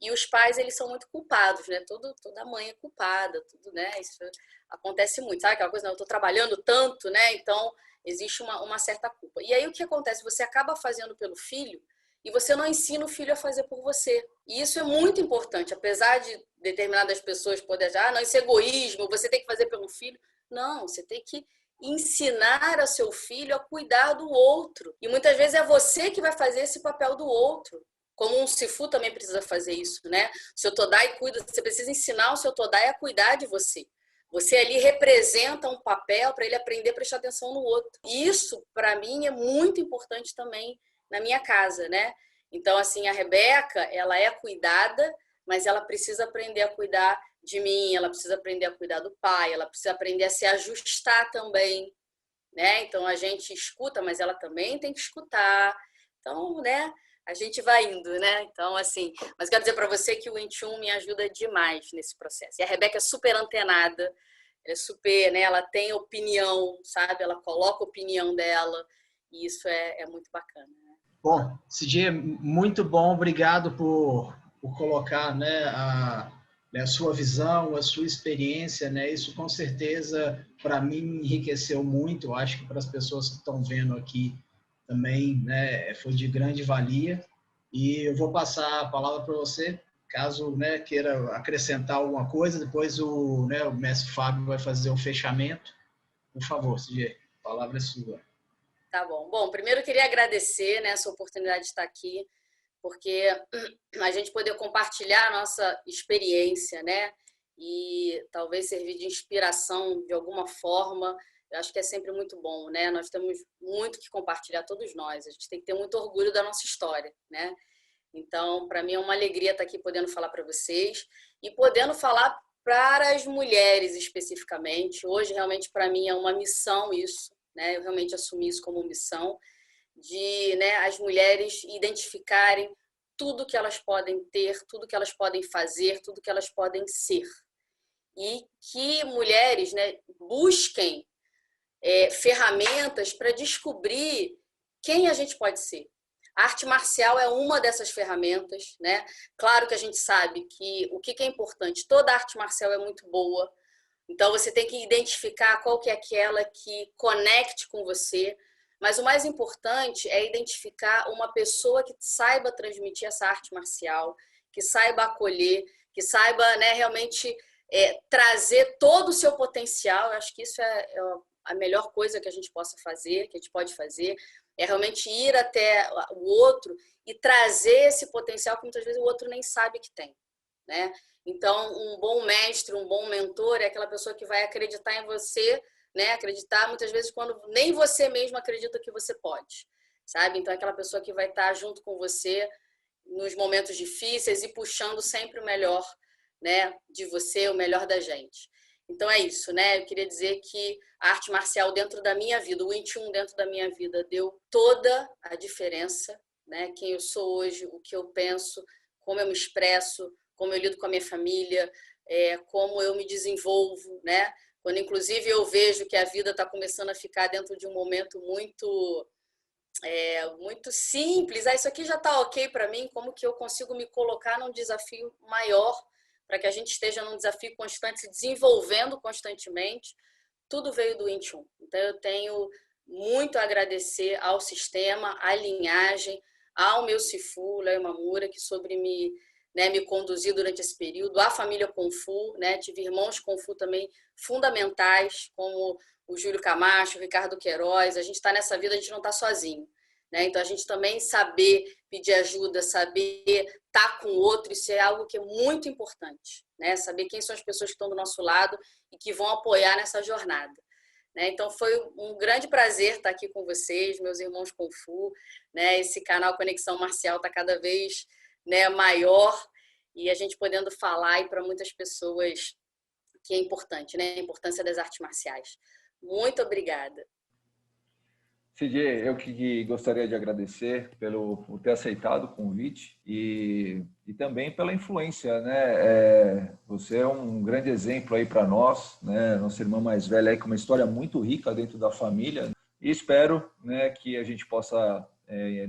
E os pais, eles são muito culpados, né? Toda mãe é culpada, tudo, né? Isso acontece muito, sabe? Aquela coisa, não, eu tô trabalhando tanto, né? Então, existe uma certa culpa. E aí, o que acontece? Você acaba fazendo pelo filho e você não ensina o filho a fazer por você. E isso é muito importante. Apesar de determinadas pessoas poderem dizer, não, isso é egoísmo, você tem que fazer pelo filho. Não, você tem que ensinar a seu filho a cuidar do outro. E muitas vezes é você que vai fazer esse papel do outro. Como um Sifu também precisa fazer isso, né? O seu Todai cuida, você precisa ensinar o seu Todai a cuidar de você. Você ali representa um papel para ele aprender a prestar atenção no outro. E isso, para mim, é muito importante também na minha casa, né? Então, assim, a Rebeca, ela é cuidada, mas ela precisa aprender a cuidar de mim, ela precisa aprender a cuidar do pai, ela precisa aprender a se ajustar também, né? Então, a gente escuta, mas ela também tem que escutar. Então, né? A gente vai indo, né? Então, assim, mas quero dizer para você que o Wing Chun me ajuda demais nesse processo. E a Rebeca é super antenada, é super, né? Ela tem opinião, sabe? Ela coloca a opinião dela e isso é muito bacana. Né? Bom, Cid, muito bom. Obrigado por colocar, né, a sua visão, a sua experiência, né? Isso com certeza para mim enriqueceu muito. Eu acho que para as pessoas que estão vendo aqui também, né, foi de grande valia. E eu vou passar a palavra para você, caso, né, queira acrescentar alguma coisa. Depois o mestre Fábio vai fazer um fechamento. Por favor, Cid, a palavra é sua. Tá bom. Bom, primeiro eu queria agradecer, né, essa oportunidade de estar aqui, porque a gente poder compartilhar a nossa experiência, né, e talvez servir de inspiração de alguma forma. Eu acho que é sempre muito bom, né? Nós temos muito que compartilhar, todos nós. A gente tem que ter muito orgulho da nossa história, né? Então, para mim é uma alegria estar aqui podendo falar para vocês e podendo falar para as mulheres especificamente. Hoje, realmente, para mim é uma missão isso, né? Eu realmente assumi isso como missão de, né, as mulheres identificarem tudo que elas podem ter, tudo que elas podem fazer, tudo que elas podem ser. E que mulheres, né, busquem ferramentas para descobrir quem a gente pode ser. A arte marcial é uma dessas ferramentas, né? Claro que a gente sabe que o que é importante, toda arte marcial é muito boa, então você tem que identificar qual que é aquela que conecte com você, mas o mais importante é identificar uma pessoa que saiba transmitir essa arte marcial, que saiba acolher, que saiba, né, realmente trazer todo o seu potencial. Eu acho que isso é a melhor coisa que a gente possa fazer, que a gente pode fazer, é realmente ir até o outro e trazer esse potencial que muitas vezes o outro nem sabe que tem, né? Então, um bom mestre, um bom mentor é aquela pessoa que vai acreditar em você, né? Acreditar muitas vezes quando nem você mesmo acredita que você pode, sabe? Então, é aquela pessoa que vai estar junto com você nos momentos difíceis e puxando sempre o melhor, né, de você, o melhor da gente. Então é isso, né? Eu queria dizer que a arte marcial dentro da minha vida, o Wing Chun dentro da minha vida deu toda a diferença, né? Quem eu sou hoje, o que eu penso, como eu me expresso, como eu lido com a minha família, como eu me desenvolvo, né? Quando inclusive eu vejo que a vida está começando a ficar dentro de um momento muito simples, isso aqui já está ok para mim, como que eu consigo me colocar num desafio maior para que a gente esteja num desafio constante, se desenvolvendo constantemente. Tudo veio do Wing Chun. Então, eu tenho muito agradecer ao sistema, à linhagem, ao meu Sifu, Léo Imamura, que me conduziu durante esse período, à família Kung Fu, né? Tive irmãos Kung Fu também fundamentais, como o Júlio Camacho, o Ricardo Queiroz. A gente está nessa vida, a gente não está sozinho, né? Então, a gente também saber pedir ajuda, saber estar com o outro, isso é algo que é muito importante, né? Saber quem são as pessoas que estão do nosso lado e que vão apoiar nessa jornada. Né? Então, foi um grande prazer estar aqui com vocês, meus irmãos Kung Fu. Né? Esse canal Conexão Marcial está cada vez, né, maior, e a gente podendo falar para muitas pessoas que é importante, né? A importância das artes marciais. Muito obrigada. Cid, eu que gostaria de agradecer por ter aceitado o convite e também pela influência, né? Você é um grande exemplo aí para nós, né? Nossa irmã mais velha aí com uma história muito rica dentro da família, e espero, né, que a gente possa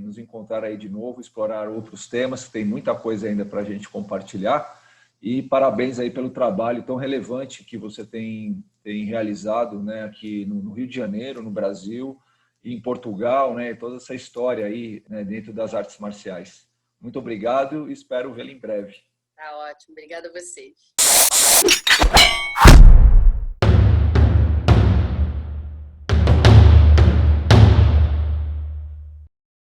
nos encontrar aí de novo, explorar outros temas, tem muita coisa ainda para a gente compartilhar, e parabéns aí pelo trabalho tão relevante que você tem realizado, né, aqui no Rio de Janeiro, no Brasil, em Portugal, né, toda essa história aí, né, dentro das artes marciais. Muito obrigado e espero vê-lo em breve. Tá ótimo, obrigada a vocês.